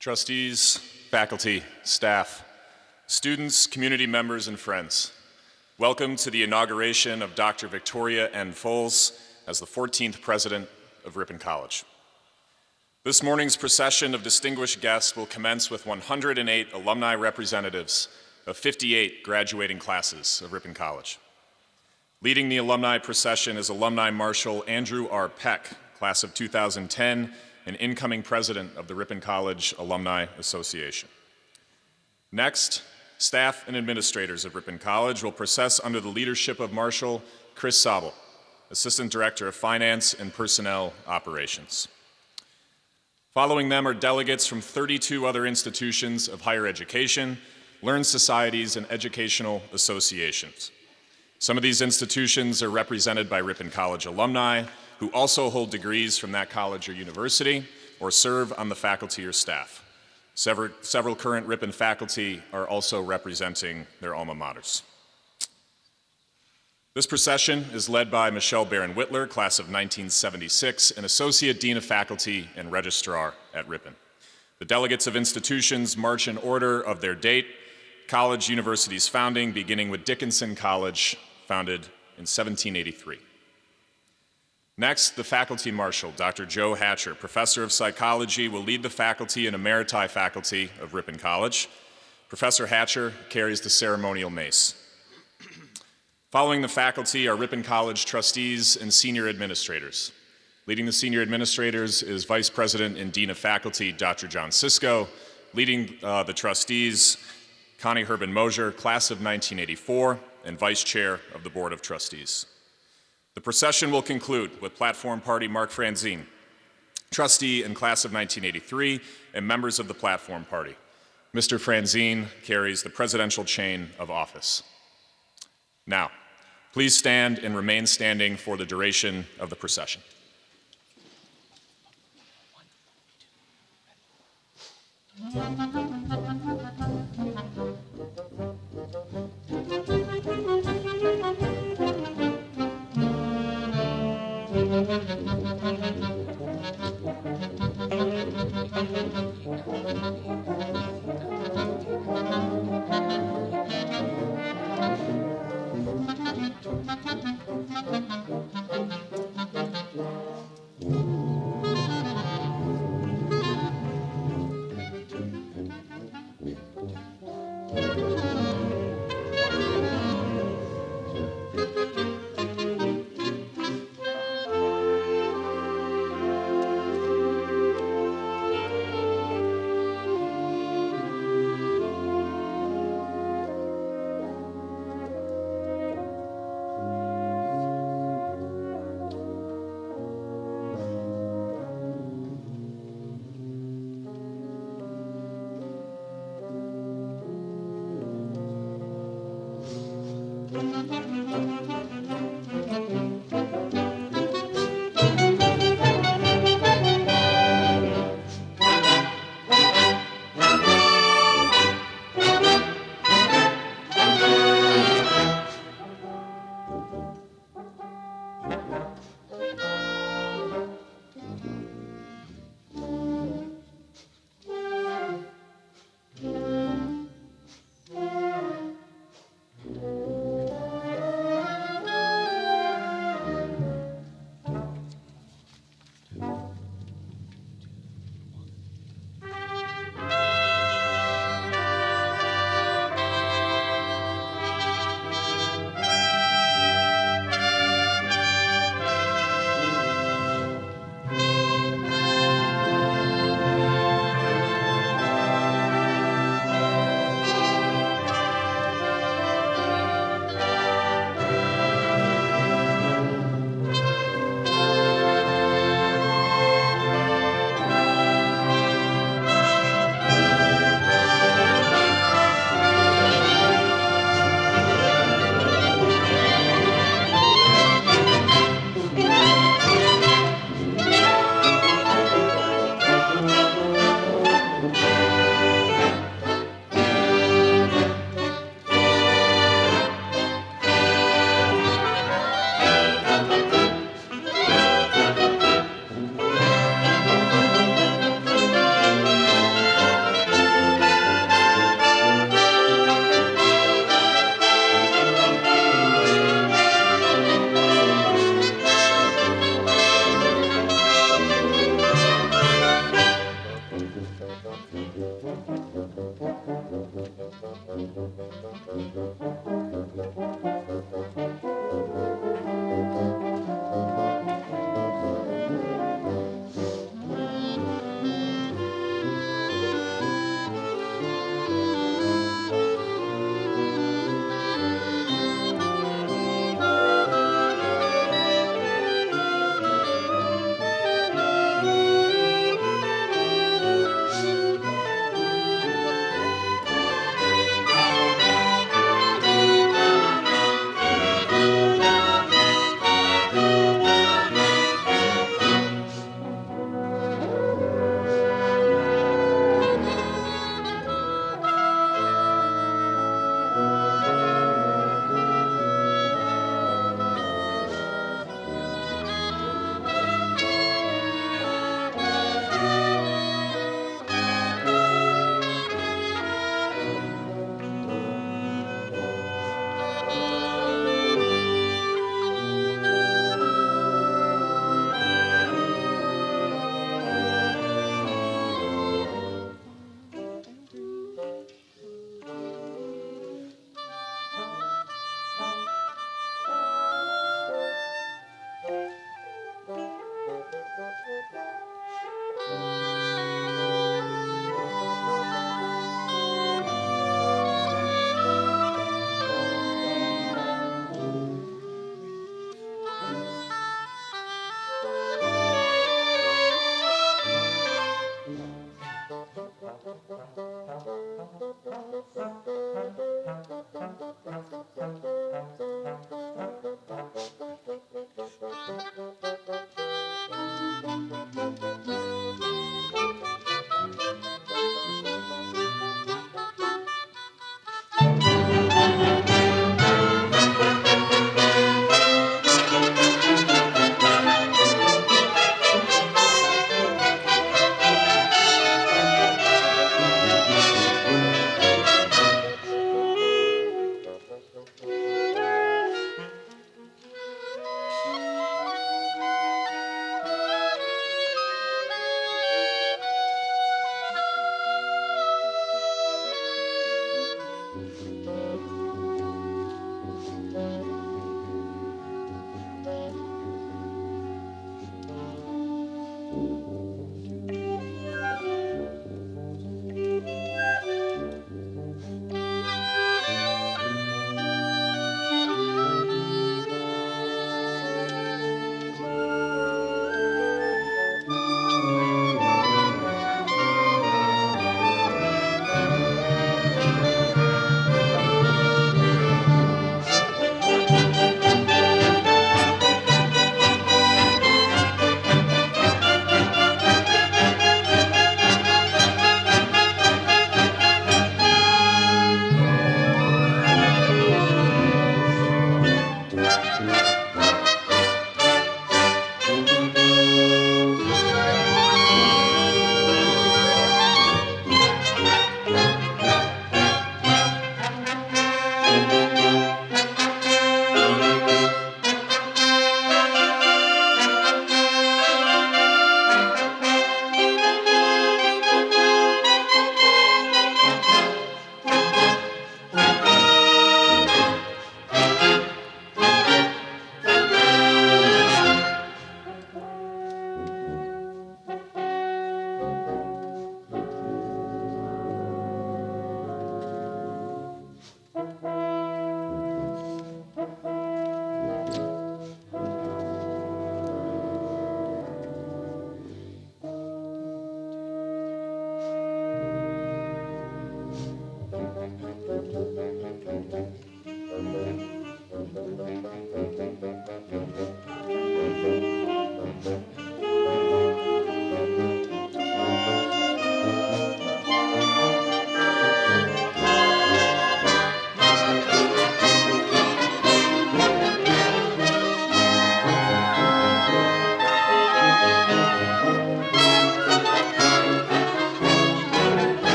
Trustees, faculty, staff, students, community members, and friends, welcome to the inauguration of Dr. Victoria N. Folse as the 14th president of Ripon College. This morning's procession of distinguished guests will commence with 108 alumni representatives of 58 graduating classes of Ripon College. Leading the alumni procession is Alumni Marshal Andrew R. Peck, class of 2010, and incoming president of the Ripon College Alumni Association. Next, staff and administrators of Ripon College will process under the leadership of Marshal Chris Sobel, Assistant Director of Finance and Personnel Operations. Following them are delegates from 32 other institutions of higher education, learned societies, and educational associations. Some of these institutions are represented by Ripon College alumni who also hold degrees from that college or university or serve on the faculty or staff. Several current Ripon faculty are also representing their alma maters. This procession is led by Michelle Barron-Whitler, class of 1976, and Associate Dean of Faculty and Registrar at Ripon. The delegates of institutions march in order of their date, college, university's founding, beginning with Dickinson College, founded in 1783. Next, the faculty marshal, Dr. Joe Hatcher, professor of psychology, will lead the faculty and emeriti faculty of Ripon College. Professor Hatcher carries the ceremonial mace. Following the faculty are Ripon College trustees and senior administrators. Leading the senior administrators is Vice President and Dean of Faculty, Dr. John Sisko. Leading the trustees, Connie Herbin-Mosier, class of 1984, and Vice Chair of the Board of Trustees. The procession will conclude with Platform Party Mark Franzine, trustee and class of 1983, and members of the Platform Party. Mr. Franzine carries the presidential chain of office. Now, please stand and remain standing for the duration of the procession.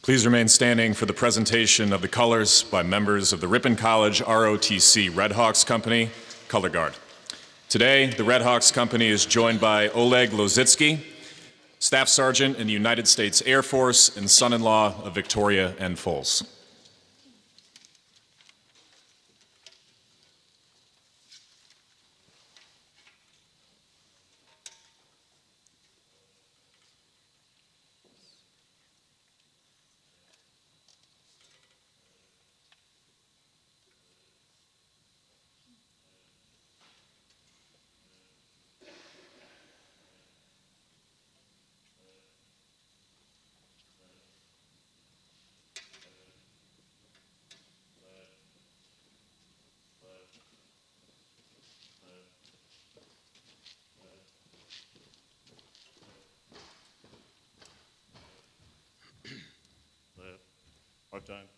Please remain standing for the presentation of the colors by members of the Ripon College ROTC Red Hawks Company, Color Guard. Today, the Red Hawks Company is joined by Oleg Lozitsky, Staff Sergeant in the United States Air Force and son-in-law of Victoria and Folse. Hard time.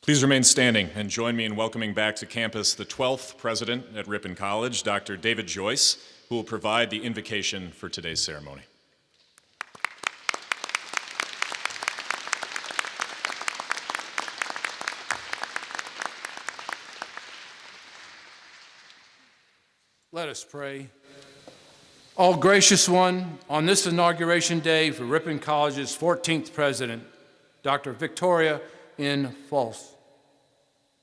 Please remain standing and join me in welcoming back to campus the 12th president at Ripon College, Dr. David Joyce, who will provide the invocation for today's ceremony. Let us pray. All gracious one, on this inauguration day for Ripon College's 14th president, Dr. Victoria N. Folse,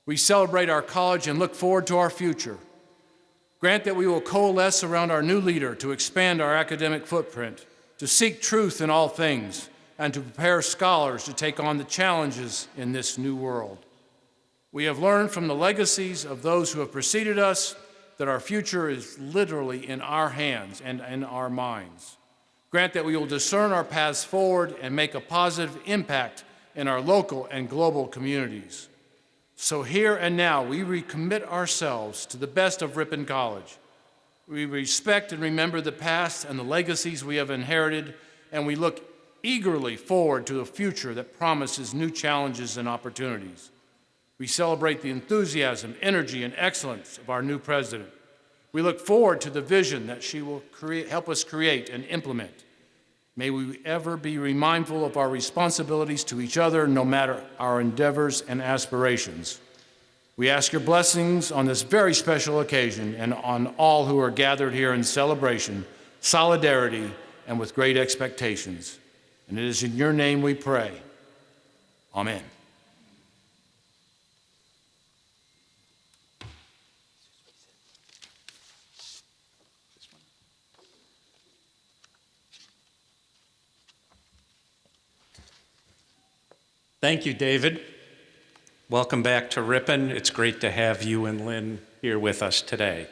we celebrate our college and look forward to our future. Grant that we will coalesce around our new leader to expand our academic footprint, to seek truth in all things, and to prepare scholars to take on the challenges in this new world. We have learned from the legacies of those who have preceded us that our future is literally in our hands and in our minds. Grant that we will discern our paths forward and make a positive impact in our local and global communities. So here and now, we recommit ourselves to the best of Ripon College. We respect and remember the past and the legacies we have inherited, and we look eagerly forward to a future that promises new challenges and opportunities. We celebrate the enthusiasm, energy, and excellence of our new president. We look forward to the vision that she will help us create and implement. May we ever be mindful of our responsibilities to each other, no matter our endeavors and aspirations. We ask your blessings on this very special occasion and on all who are gathered here in celebration, solidarity, and with great expectations. And it is in your name we pray. Amen. Thank you, David. Welcome back to Ripon. It's great to have you and Lynn here with us today.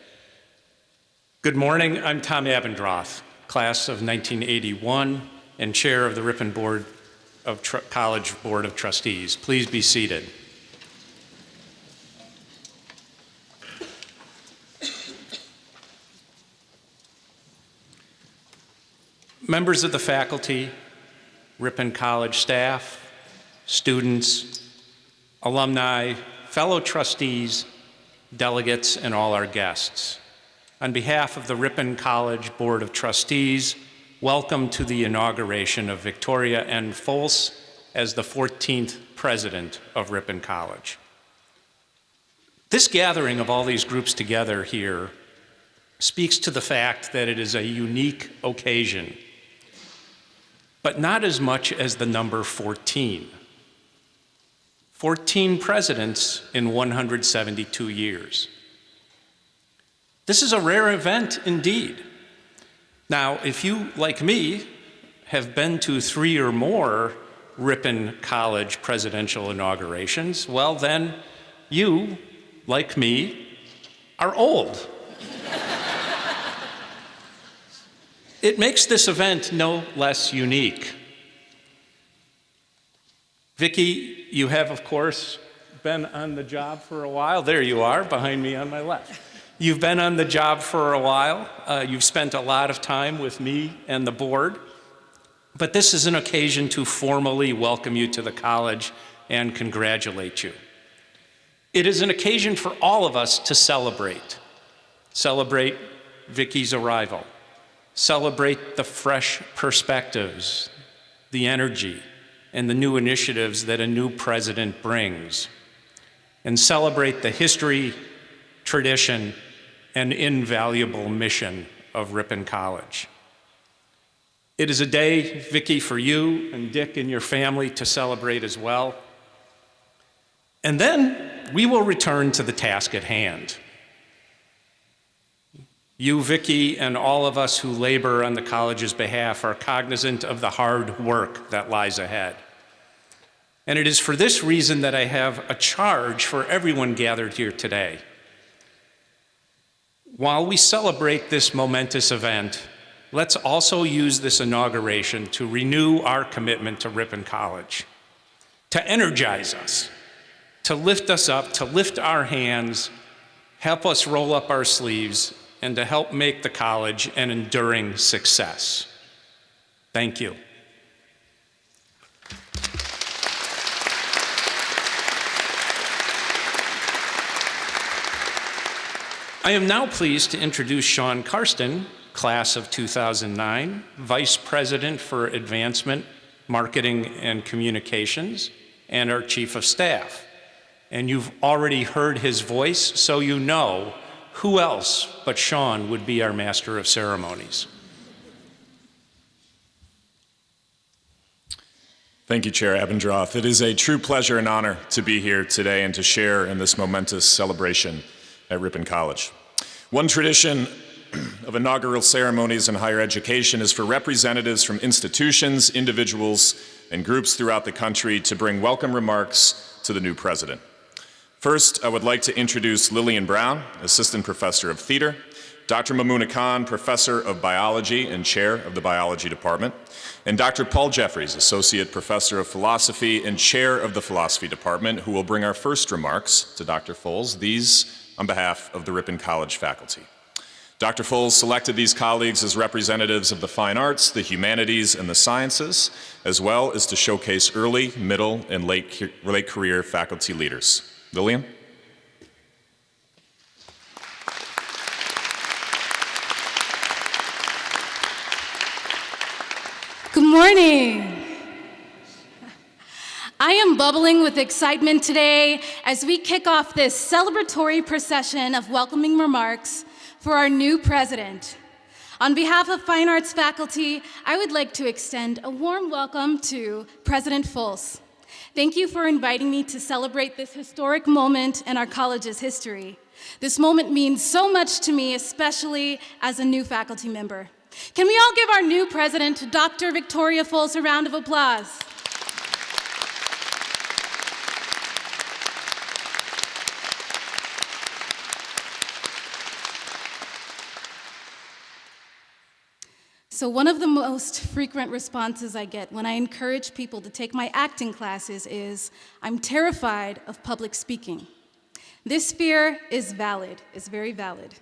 Good morning. I'm Tom Abendroth, class of 1981 and chair of the Ripon College Board of Trustees. Please be seated. Members of the faculty, Ripon College staff, students, alumni, fellow trustees, delegates, and all our guests. On behalf of the Ripon College Board of Trustees, welcome to the inauguration of Victoria N. Folse as the 14th president of Ripon College. This gathering of all these groups together here speaks to the fact that it is a unique occasion, but not as much as the number 14. 14 presidents in 172 years. This is a rare event indeed. Now, if you, like me, have been to 3 or more Ripon College presidential inaugurations, well then you, like me, are old. It makes this event no less unique. Vicki, you have, of course, been on the job for a while. There you are, behind me on my left. You've been on the job for a while. You've spent a lot of time with me and the board. But this is an occasion to formally welcome you to the college and congratulate you. It is an occasion for all of us to celebrate. Celebrate Vicki's arrival. Celebrate the fresh perspectives, the energy, and the new initiatives that a new president brings. And celebrate the history, tradition, and invaluable mission of Ripon College. It is a day, Vicki, for you and Dick and your family to celebrate as well. And then we will return to the task at hand. You, Vicki, and all of us who labor on the college's behalf are cognizant of the hard work that lies ahead. And it is for this reason that I have a charge for everyone gathered here today. While we celebrate this momentous event, let's also use this inauguration to renew our commitment to Ripon College, to energize us, to lift us up, to lift our hands, help us roll up our sleeves, and to help make the college an enduring success. Thank you. I am now pleased to introduce Sean Karsten, class of 2009, Vice President for Advancement, Marketing, and Communications, and our Chief of Staff. And you've already heard his voice, so you know who else but Sean would be our Master of Ceremonies. Thank you, Chair Abendroth. It is a true pleasure and honor to be here today and to share in this momentous celebration at Ripon College. One tradition of inaugural ceremonies in higher education is for representatives from institutions, individuals, and groups throughout the country to bring welcome remarks to the new president. First, I would like to introduce Lillian Brown, Assistant Professor of Theater, Dr. Mamouna Khan, Professor of Biology and Chair of the Biology Department, and Dr. Paul Jeffries, Associate Professor of Philosophy and Chair of the Philosophy Department, who will bring our first remarks to Dr. Folse, these on behalf of the Ripon College faculty. Dr. Folse selected these colleagues as representatives of the fine arts, the humanities, and the sciences, as well as to showcase early, middle, and late career faculty leaders. Lillian? Good morning. I am bubbling with excitement today as we kick off this celebratory procession of welcoming remarks for our new president. On behalf of Fine Arts faculty, I would like to extend a warm welcome to President Folse. Thank you for inviting me to celebrate this historic moment in our college's history. This moment means so much to me, especially as a new faculty member. Can we all give our new president, Dr. Victoria Folse, a round of applause? So one of the most frequent responses I get when I encourage people to take my acting classes is, I'm terrified of public speaking. This fear is valid, is very valid.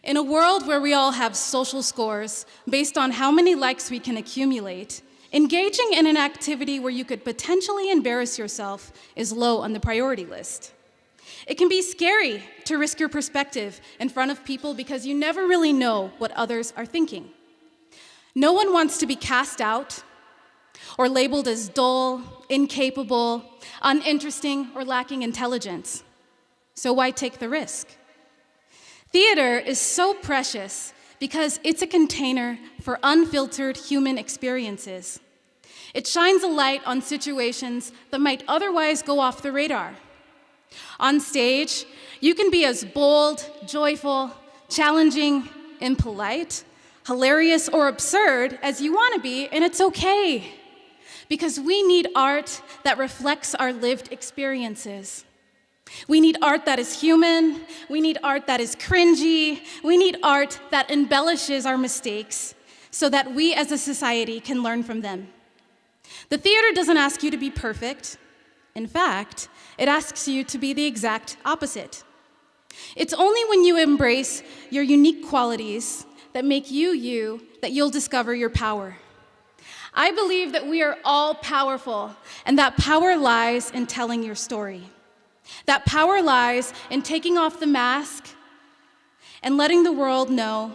In a world where we all have social scores based on how many likes we can accumulate, engaging in an activity where you could potentially embarrass yourself is low on the priority list. It can be scary to risk your perspective in front of people because you never really know what others are thinking. No one wants to be cast out or labeled as dull, incapable, uninteresting, or lacking intelligence. So why take the risk? Theater is so precious because it's a container for unfiltered human experiences. It shines a light on situations that might otherwise go off the radar. On stage, you can be as bold, joyful, challenging, impolite, hilarious, or absurd as you want to be, and it's okay. Because we need art that reflects our lived experiences. We need art that is human. We need art that is cringy. We need art that embellishes our mistakes so that we as a society can learn from them. The theater doesn't ask you to be perfect. In fact, it asks you to be the exact opposite. It's only when you embrace your unique qualities that make you you that you'll discover your power. I believe that we are all powerful, and that power lies in telling your story. That power lies in taking off the mask and letting the world know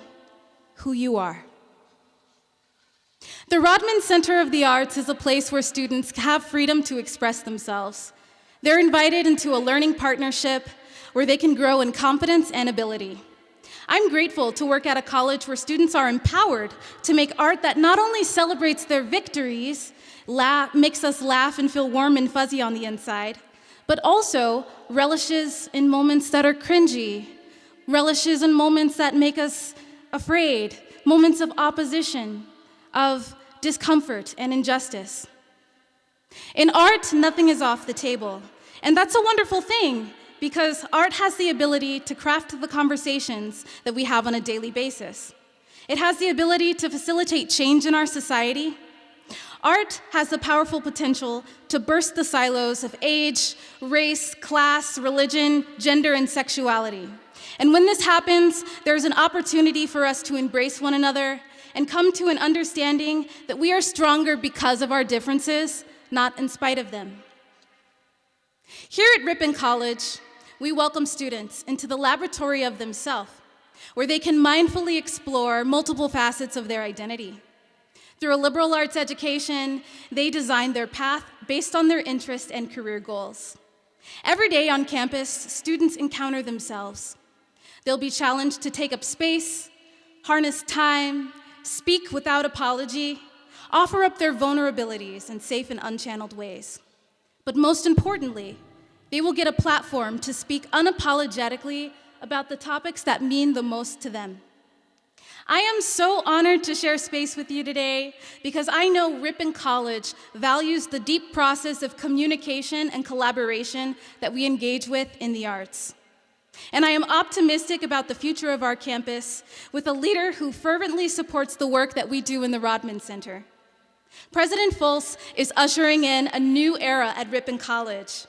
who you are. The Rodman Center of the Arts is a place where students have freedom to express themselves. They're invited into a learning partnership where they can grow in competence and ability. I'm grateful to work at a college where students are empowered to make art that not only celebrates their victories, makes us laugh and feel warm and fuzzy on the inside, but also relishes in moments that are cringy, relishes in moments that make us afraid, moments of opposition, of discomfort and injustice. In art, nothing is off the table, and that's a wonderful thing because art has the ability to craft the conversations that we have on a daily basis. It has the ability to facilitate change in our society. Art has the powerful potential to burst the silos of age, race, class, religion, gender, and sexuality. And when this happens, there's an opportunity for us to embrace one another and come to an understanding that we are stronger because of our differences, not in spite of them. Here at Ripon College, we welcome students into the laboratory of themselves, where they can mindfully explore multiple facets of their identity. Through a liberal arts education, they design their path based on their interests and career goals. Every day on campus, students encounter themselves. They'll be challenged to take up space, harness time, speak without apology, offer up their vulnerabilities in safe and unchanneled ways. But most importantly, they will get a platform to speak unapologetically about the topics that mean the most to them. I am so honored to share space with you today because I know Ripon College values the deep process of communication and collaboration that we engage with in the arts. And I am optimistic about the future of our campus with a leader who fervently supports the work that we do in the Rodman Center. President Folse is ushering in a new era at Ripon College.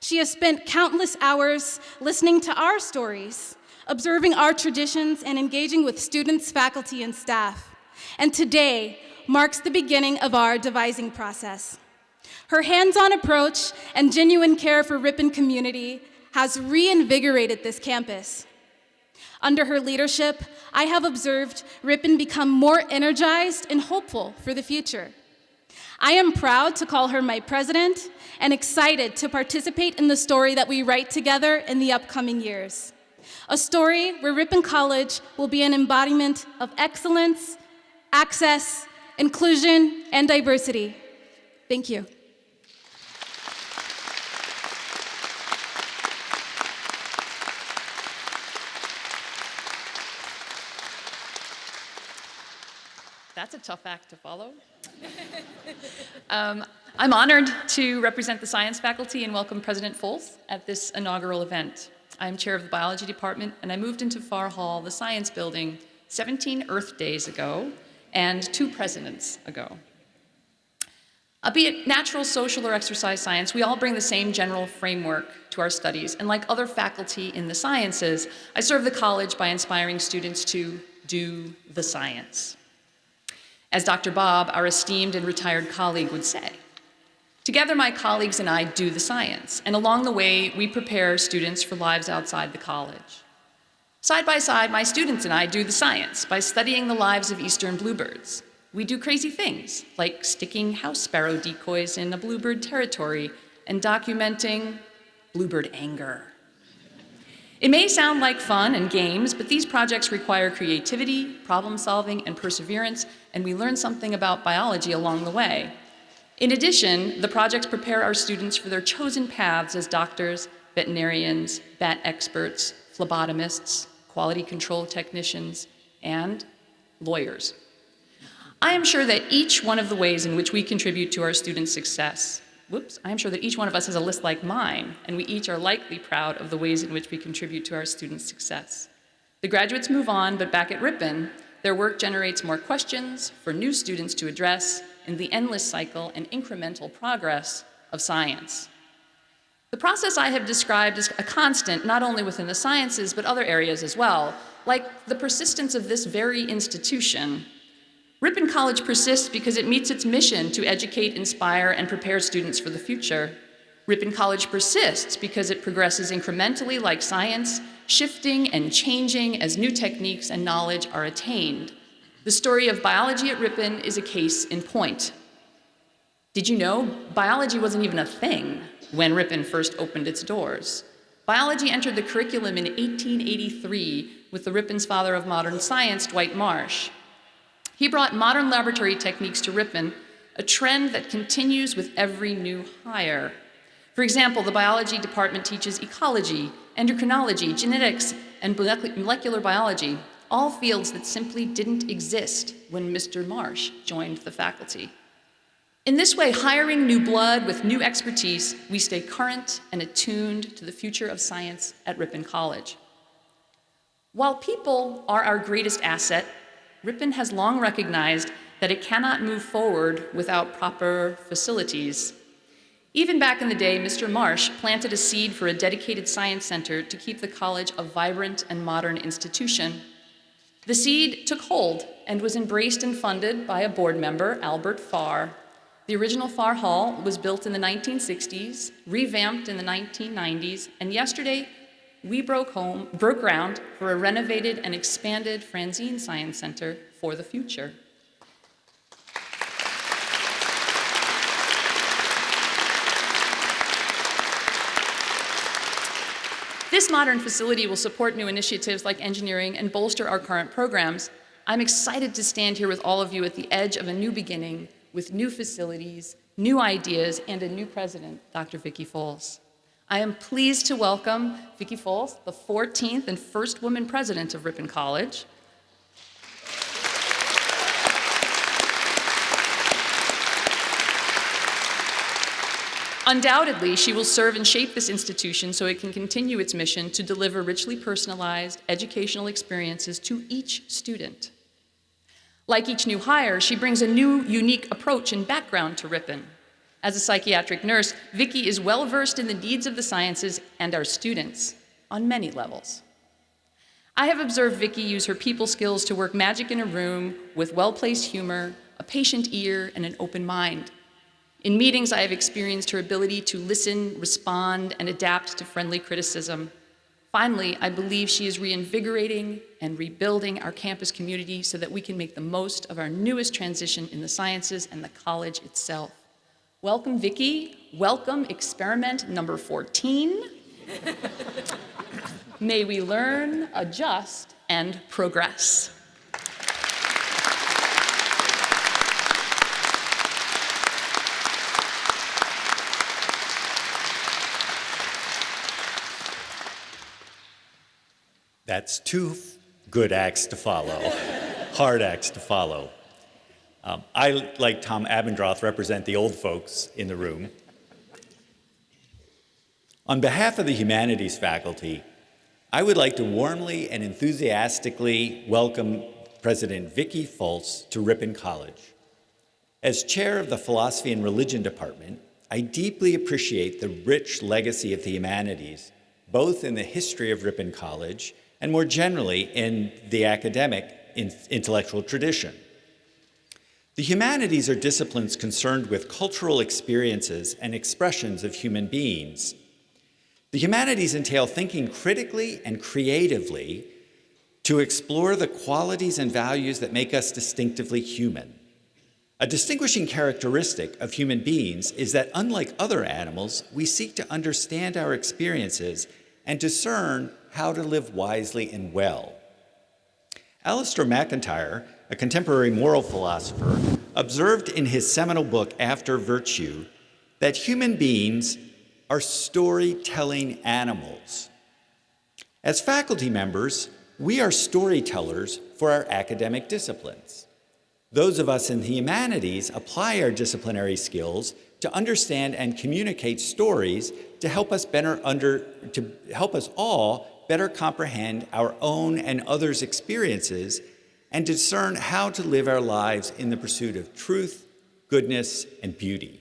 She has spent countless hours listening to our stories, observing our traditions, and engaging with students, faculty, and staff. And today marks the beginning of our devising process. Her hands-on approach and genuine care for Ripon community has reinvigorated this campus. Under her leadership, I have observed Ripon become more energized and hopeful for the future. I am proud to call her my president and excited to participate in the story that we write together in the upcoming years. A story where Ripon College will be an embodiment of excellence, access, inclusion, and diversity. Thank you. That's a tough act to follow. I'm honored to represent the science faculty and welcome President Folse at this inaugural event. I'm chair of the biology department, and I moved into Farr Hall, the science building, 17 Earth Days ago and 2 presidents ago. Be it natural, social, or exercise science, we all bring the same general framework to our studies, and like other faculty in the sciences, I serve the college by inspiring students to do the science. As Dr. Bob, our esteemed and retired colleague, would say, together my colleagues and I do the science, and along the way, we prepare students for lives outside the college. Side by side, my students and I do the science by studying the lives of eastern bluebirds. We do crazy things, like sticking house sparrow decoys in a bluebird territory and documenting bluebird anger. It may sound like fun and games, but these projects require creativity, problem solving, and perseverance, and we learn something about biology along the way. In addition, the projects prepare our students for their chosen paths as doctors, veterinarians, bat experts, phlebotomists, quality control technicians, and lawyers. I am sure that each one of the ways in which we contribute to our students' success, I am sure that each one of us has a list like mine, and we each are likely proud of the ways in which we contribute to our students' success. The graduates move on, but back at Ripon, their work generates more questions for new students to address in the endless cycle and incremental progress of science. The process I have described is a constant not only within the sciences, but other areas as well, like the persistence of this very institution. Ripon College persists because it meets its mission to educate, inspire, and prepare students for the future. Ripon College persists because it progresses incrementally like science, shifting and changing as new techniques and knowledge are attained. The story of biology at Ripon is a case in point. Did you know biology wasn't even a thing when Ripon first opened its doors? Biology entered the curriculum in 1883 with the Ripon's father of modern science, Dwight Marsh. He brought modern laboratory techniques to Ripon, a trend that continues with every new hire. For example, the biology department teaches ecology, endocrinology, genetics, and molecular biology, all fields that simply didn't exist when Mr. Marsh joined the faculty. In this way, hiring new blood with new expertise, we stay current and attuned to the future of science at Ripon College. While people are our greatest asset, Ripon has long recognized that it cannot move forward without proper facilities. Even back in the day, Mr. Marsh planted a seed for a dedicated science center to keep the college a vibrant and modern institution. The seed took hold and was embraced and funded by a board member, Albert Farr. The original Farr Hall was built in the 1960s, revamped in the 1990s, and yesterday we broke ground for a renovated and expanded Franzine Science Center for the future. This modern facility will support new initiatives like engineering and bolster our current programs. I'm excited to stand here with all of you at the edge of a new beginning with new facilities, new ideas, and a new president, Dr. Vicki Folse. I am pleased to welcome Vicki Folse, the 14th and first woman president of Ripon College. Undoubtedly, she will serve and shape this institution so it can continue its mission to deliver richly personalized educational experiences to each student. Like each new hire, she brings a new, unique approach and background to Ripon. As a psychiatric nurse, Vicki is well-versed in the needs of the sciences and our students on many levels. I have observed Vicki use her people skills to work magic in a room with well-placed humor, a patient ear, and an open mind. In meetings, I have experienced her ability to listen, respond, and adapt to friendly criticism. Finally, I believe she is reinvigorating and rebuilding our campus community so that we can make the most of our newest transition in the sciences and the college itself. Welcome, Vicki. Welcome, experiment number 14. May we learn, adjust, and progress. That's two good acts to follow, hard acts to follow. I, like Tom Abendroth, represent the old folks in the room. On behalf of the humanities faculty, I would like to warmly and enthusiastically welcome President Vicki Folse to Ripon College. As chair of the Philosophy and Religion Department, I deeply appreciate the rich legacy of the humanities, both in the history of Ripon College and more generally in the academic intellectual tradition. The humanities are disciplines concerned with cultural experiences and expressions of human beings. The humanities entail thinking critically and creatively to explore the qualities and values that make us distinctively human. A distinguishing characteristic of human beings is that, unlike other animals, we seek to understand our experiences and discern how to live wisely and well. Alistair MacIntyre, a contemporary moral philosopher, observed in his seminal book, After Virtue, that human beings are storytelling animals. As faculty members, we are storytellers for our academic disciplines. Those of us in the humanities apply our disciplinary skills to understand and communicate stories to help us all better comprehend our own and others' experiences and discern how to live our lives in the pursuit of truth, goodness, and beauty.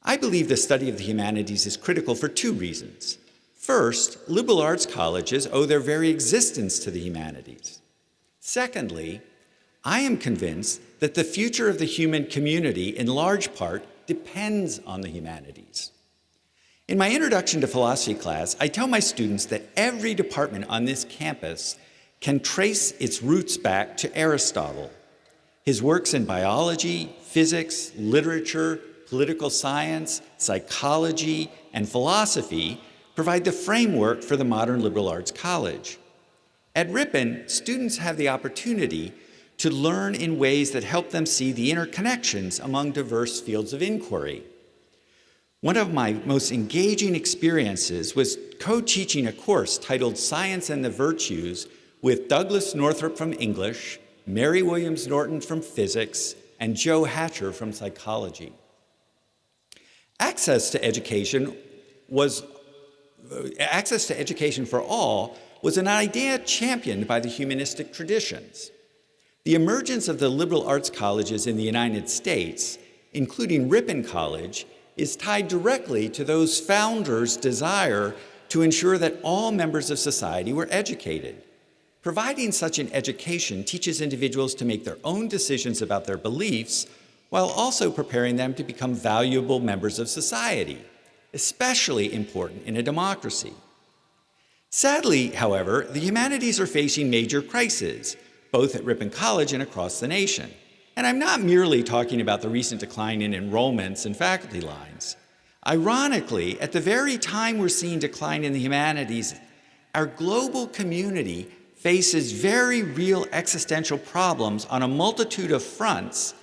I believe the study of the humanities is critical for two reasons. First, liberal arts colleges owe their very existence to the humanities. Secondly, I am convinced that the future of the human community in large part depends on the humanities. In my introduction to philosophy class, I tell my students that every department on this campus can trace its roots back to Aristotle. His works in biology, physics, literature, political science, psychology, and philosophy provide the framework for the modern liberal arts college. At Ripon, students have the opportunity to learn in ways that help them see the interconnections among diverse fields of inquiry. One of my most engaging experiences was co-teaching a course titled Science and the Virtues with Douglas Northrop from English, Mary Williams Norton from physics, and Joe Hatcher from psychology. Access to education for all was an idea championed by the humanistic traditions. The emergence of the liberal arts colleges in the United States, including Ripon College, is tied directly to those founders' desire to ensure that all members of society were educated. Providing such an education teaches individuals to make their own decisions about their beliefs while also preparing them to become valuable members of society, especially important in a democracy. Sadly, however, the humanities are facing major crises, both at Ripon College and across the nation. And I'm not merely talking about the recent decline in enrollments and faculty lines. Ironically, at the very time we're seeing decline in the humanities, our global community faces very real existential problems on a multitude of fronts,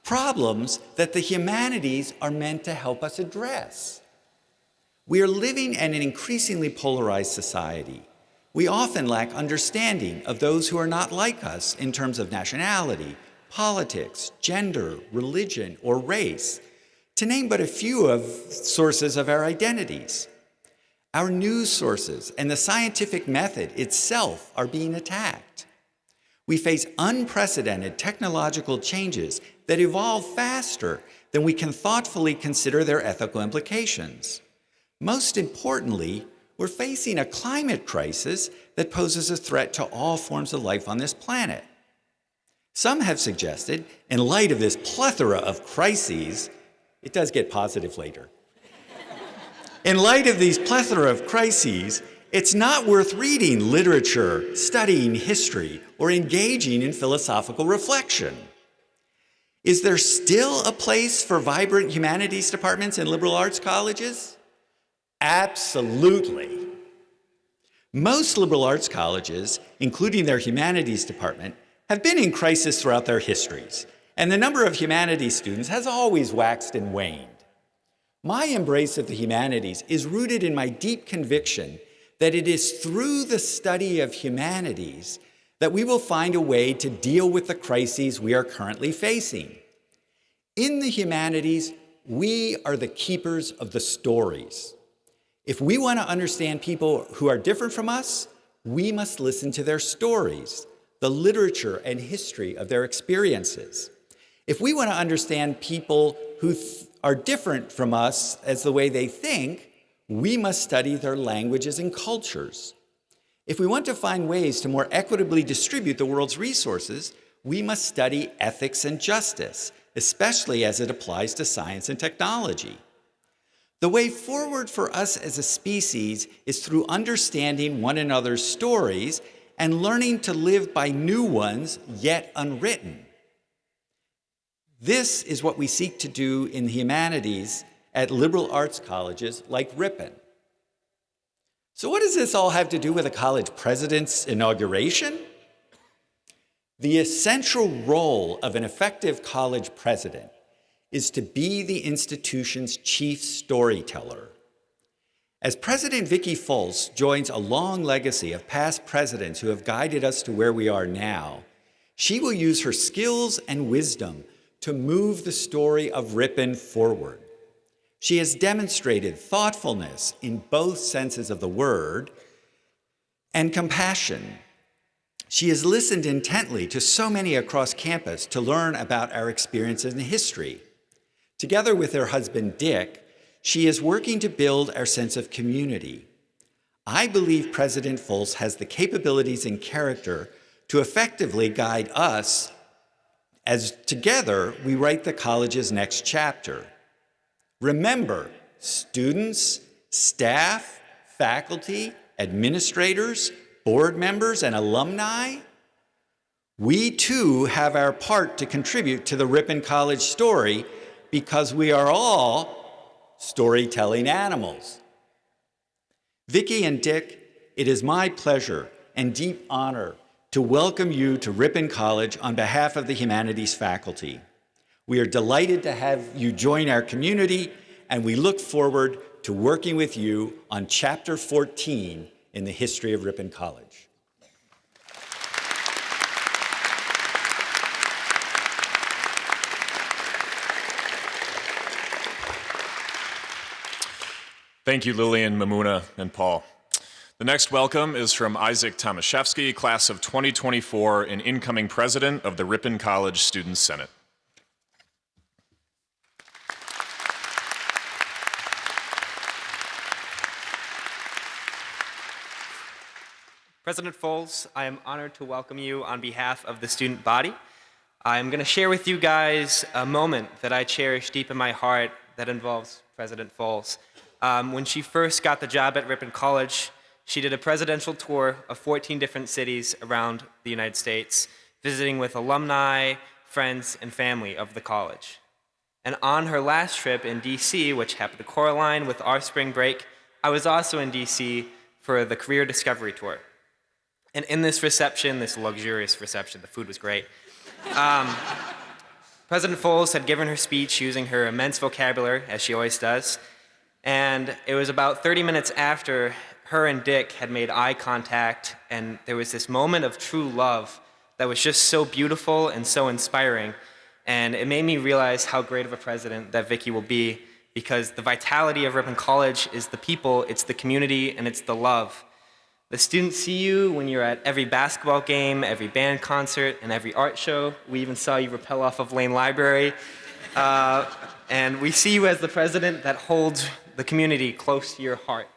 problems that the humanities are meant to help us address. We are living in an increasingly polarized society. We often lack understanding of those who are not like us in terms of nationality, politics, gender, religion, or race, to name but a few of sources of our identities. Our news sources and the scientific method itself are being attacked. We face unprecedented technological changes that evolve faster than we can thoughtfully consider their ethical implications. Most importantly, we're facing a climate crisis that poses a threat to all forms of life on this planet. Some have suggested, in light of this plethora of crises, it does get positive later. In light of these plethora of crises, it's not worth reading literature, studying history, or engaging in philosophical reflection. Is there still a place for vibrant humanities departments in liberal arts colleges? Absolutely. Most liberal arts colleges, including their humanities department, have been in crisis throughout their histories, and the number of humanities students has always waxed and waned. My embrace of the humanities is rooted in my deep conviction that it is through the study of humanities that we will find a way to deal with the crises we are currently facing. In the humanities, we are the keepers of the stories. If we want to understand people who are different from us, we must listen to their stories, the literature and history of their experiences. If we want to understand people who are different from us as the way they think, we must study their languages and cultures. If we want to find ways to more equitably distribute the world's resources, we must study ethics and justice, especially as it applies to science and technology. The way forward for us as a species is through understanding one another's stories and learning to live by new ones yet unwritten. This is what we seek to do in the humanities at liberal arts colleges like Ripon. So what does this all have to do with a college president's inauguration? The essential role of an effective college president is to be the institution's chief storyteller. As President Vicki Folse joins a long legacy of past presidents who have guided us to where we are now, she will use her skills and wisdom to move the story of Ripon forward. She has demonstrated thoughtfulness in both senses of the word and compassion. She has listened intently to so many across campus to learn about our experiences and history. Together with her husband, Dick, she is working to build our sense of community. I believe President Folse has the capabilities and character to effectively guide us as together we write the college's next chapter. Remember, students, staff, faculty, administrators, board members, and alumni, we too have our part to contribute to the Ripon College story because we are all storytelling animals. Vicki and Dick, it is my pleasure and deep honor to welcome you to Ripon College on behalf of the humanities faculty. We are delighted to have you join our community, and we look forward to working with you on Chapter 14 in the history of Ripon College. Thank you, Lillian, Mamuna, and Paul. The next welcome is from Isaac Tomaszewski, class of 2024 and incoming president of the Ripon College Student Senate. President Folse, I am honored to welcome you on behalf of the student body. I'm going to share with you guys a moment that I cherish deep in my heart that involves President Folse. When she first got the job at Ripon College, she did a presidential tour of 14 different cities around the United States, visiting with alumni, friends, and family of the college. And on her last trip in DC, which happened to correlate with our spring break, I was also in DC for the Career Discovery Tour. And in this reception, this luxurious reception, the food was great, President Folse had given her speech using her immense vocabulary, as she always does, and it was about 30 minutes after her and Dick had made eye contact, and there was this moment of true love that was just so beautiful and so inspiring, and it made me realize how great of a president that Vicki will be, because the vitality of Ripon College is the people, it's the community, and it's the love. The students see you when you're at every basketball game, every band concert, and every art show. We even saw you rappel off of Lane Library. And we see you as the president that holds the community close to your heart.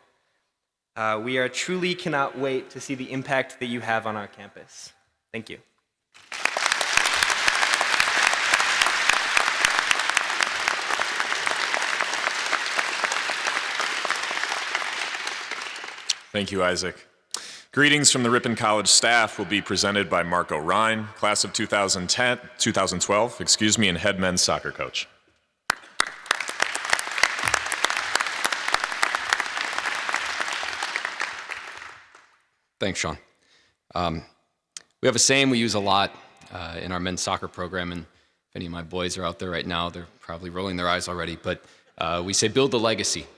We are truly cannot wait to see the impact that you have on our campus. Thank you. Thank you, Isaac. Greetings from the Ripon College staff will be presented by Marco Ryan, class of 2012, and head men's soccer coach. Thanks, Sean. We have a saying we use a lot in our men's soccer program, and if any of my boys are out there right now, they're probably rolling their eyes already, but we say build the legacy.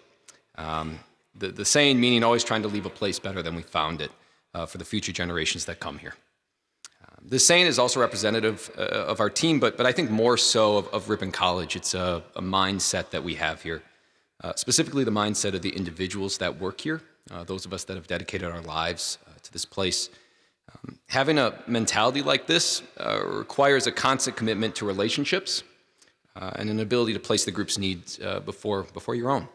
The saying meaning always trying to leave a place better than we found it for the future generations that come here. This saying is also representative of our team, but I think more so of Ripon College. It's a mindset that we have here, specifically the mindset of the individuals that work here, those of us that have dedicated our lives to this place. Having a mentality like this requires a constant commitment to relationships and an ability to place the group's needs before your own.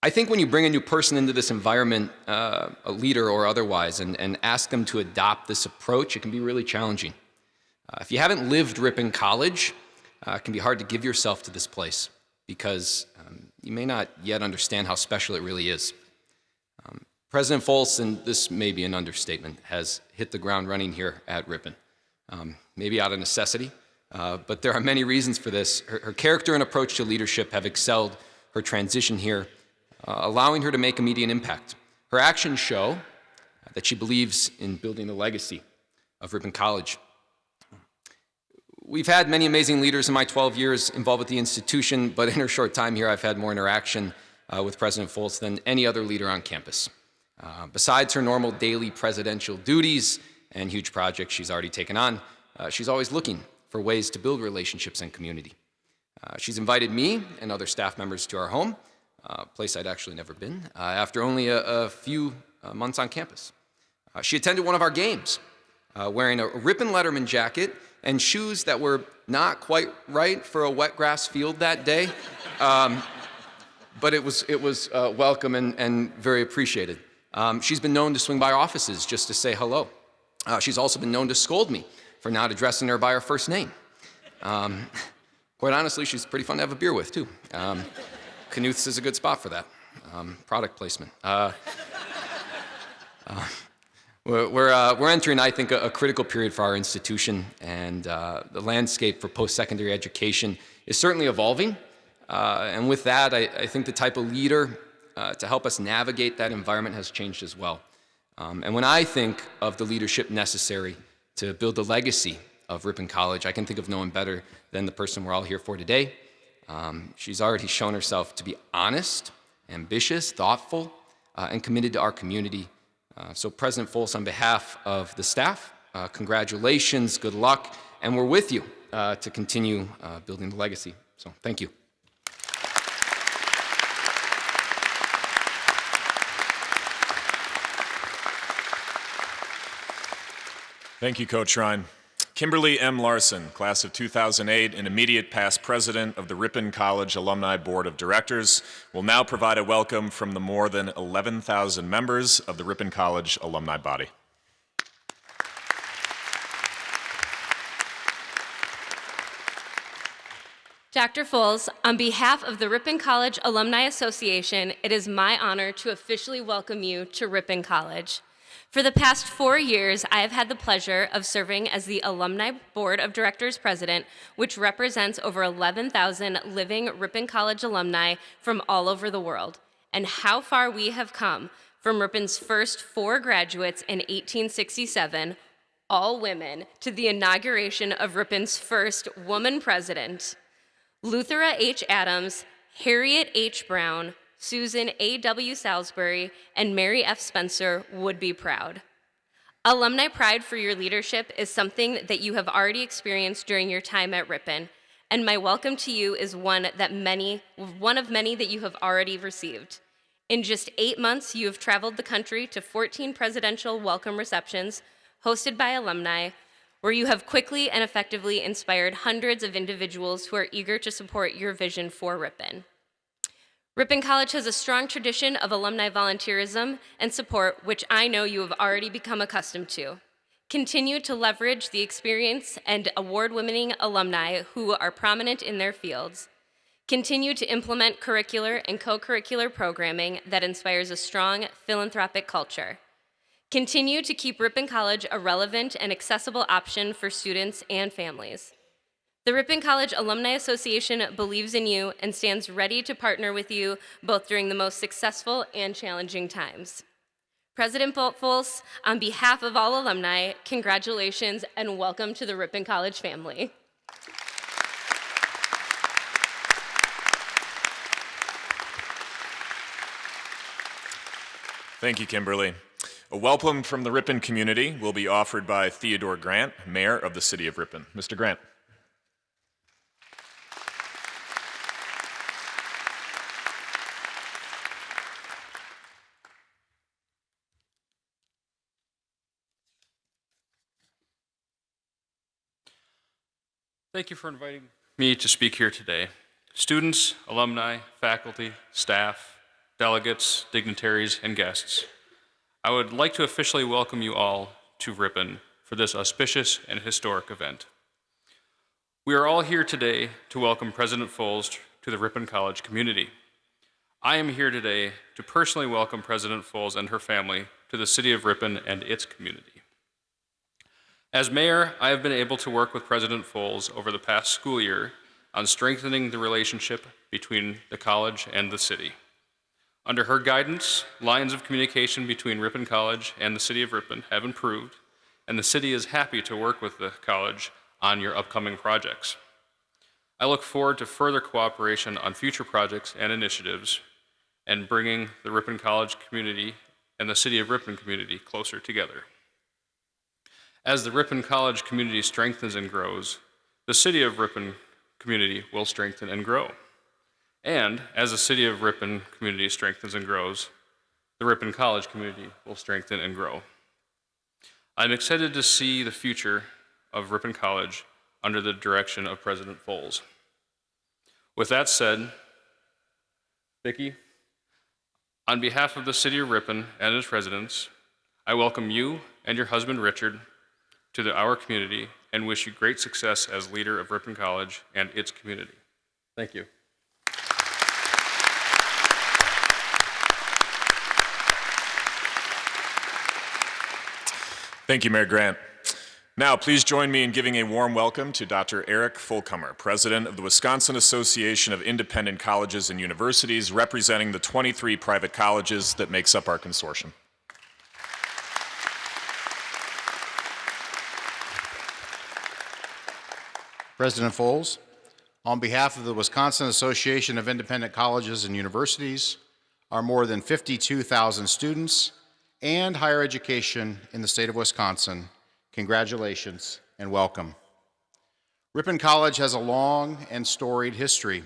I think when you bring a new person into this environment, a leader or otherwise, and ask them to adopt this approach, it can be really challenging. If you haven't lived Ripon College, it can be hard to give yourself to this place because you may not yet understand how special it really is. President Folse, and this may be an understatement, has hit the ground running here at Ripon, maybe out of necessity, but there are many reasons for this. Her character and approach to leadership have excelled her transition here, allowing her to make immediate impact. Her actions show that she believes in building the legacy of Ripon College. We've had many amazing leaders in my 12 years involved with the institution, but in her short time here, I've had more interaction with President Folse than any other leader on campus. Besides her normal daily presidential duties and huge projects she's already taken on, she's always looking for ways to build relationships and community. She's invited me and other staff members to our home, a place I'd actually never been, after only a few months on campus. She attended one of our games, wearing a Ripon Letterman jacket and shoes that were not quite right for a wet grass field that day, but it was welcome and very appreciated. She's been known to swing by our offices just to say hello. She's also been known to scold me for not addressing her by her first name. Quite honestly, she's pretty fun to have a beer with, too. Knuth's is a good spot for that. Product placement. We're entering, I think, a critical period for our institution, and the landscape for post-secondary education is certainly evolving. And with that, I think the type of leader to help us navigate that environment has changed as well. And when I think of the leadership necessary to build the legacy of Ripon College, I can think of no one better than the person we're all here for today. She's already shown herself to be honest, ambitious, thoughtful, and committed to our community. So President Folse, on behalf of the staff, congratulations, good luck, and we're with you to continue building the legacy. So thank you. Thank you, Coach Ryan. Kimberly M. Larson, class of 2008 and immediate past president of the Ripon College Alumni Board of Directors, will now provide a welcome from the more than 11,000 members of the Ripon College alumni body. Dr. Folse, on behalf of the Ripon College Alumni Association, it is my honor to officially welcome you to Ripon College. For the past 4 years, I have had the pleasure of serving as the Alumni Board of Directors President, which represents over 11,000 living Ripon College alumni from all over the world. And how far we have come from Ripon's first 4 graduates in 1867, all women, to the inauguration of Ripon's first woman president. Luthera H. Adams, Harriet H. Brown, Susan A.W. Salisbury, and Mary F. Spencer would be proud. Alumni pride for your leadership is something that you have already experienced during your time at Ripon, and my welcome to you is one of many that you have already received. In just 8 months, you have traveled the country to 14 presidential welcome receptions hosted by alumni, where you have quickly and effectively inspired hundreds of individuals who are eager to support your vision for Ripon. Ripon College has a strong tradition of alumni volunteerism and support, which I know you have already become accustomed to. Continue to leverage the experience and award-winning alumni who are prominent in their fields. Continue to implement curricular and co-curricular programming that inspires a strong philanthropic culture. Continue to keep Ripon College a relevant and accessible option for students and families. The Ripon College Alumni Association believes in you and stands ready to partner with you both during the most successful and challenging times. President Folse, on behalf of all alumni, congratulations and welcome to the Ripon College family. Thank you, Kimberly. A welcome from the Ripon community will be offered by Theodore Grant, Mayor of the City of Ripon. Mr. Grant. Thank you for inviting me to speak here today. Students, alumni, faculty, staff, delegates, dignitaries, and guests, I would like to officially welcome you all to Ripon for this auspicious and historic event. We are all here today to welcome President Folse to the Ripon College community. I am here today to personally welcome President Folse and her family to the city of Ripon and its community. As mayor, I have been able to work with President Folse over the past school year on strengthening the relationship between the college and the city. Under her guidance, lines of communication between Ripon College and the City of Ripon have improved, and the city is happy to work with the college on your upcoming projects. I look forward to further cooperation on future projects and initiatives and bringing the Ripon College community and the City of Ripon community closer together. As the Ripon College community strengthens and grows, the City of Ripon community will strengthen and grow. And as the City of Ripon community strengthens and grows, the Ripon College community will strengthen and grow. I'm excited to see the future of Ripon College under the direction of President Folse. With that said, Vicki, on behalf of the City of Ripon and its residents, I welcome you and your husband Richard to our community and wish you great success as leader of Ripon College and its community. Thank you. Thank you, Mayor Grant. Now, please join me in giving a warm welcome to Dr. Eric Fulcomer, President of the Wisconsin Association of Independent Colleges and Universities, representing the 23 private colleges that makes up our consortium. President Folse, on behalf of the Wisconsin Association of Independent Colleges and Universities, our more than 52,000 students, and higher education in the state of Wisconsin, congratulations and welcome. Ripon College has a long and storied history.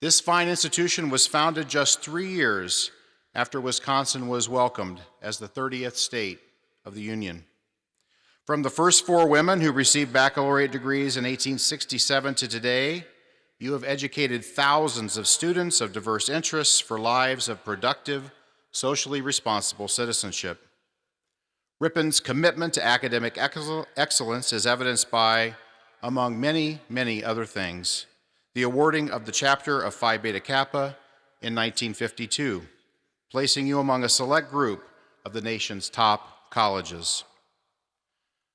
This fine institution was founded just 3 years after Wisconsin was welcomed as the 30th state of the Union. From the first 4 women who received baccalaureate degrees in 1867 to today, you have educated thousands of students of diverse interests for lives of productive, socially responsible citizenship. Ripon's commitment to academic excellence is evidenced by, among many, many other things, the awarding of the chapter of Phi Beta Kappa in 1952, placing you among a select group of the nation's top colleges.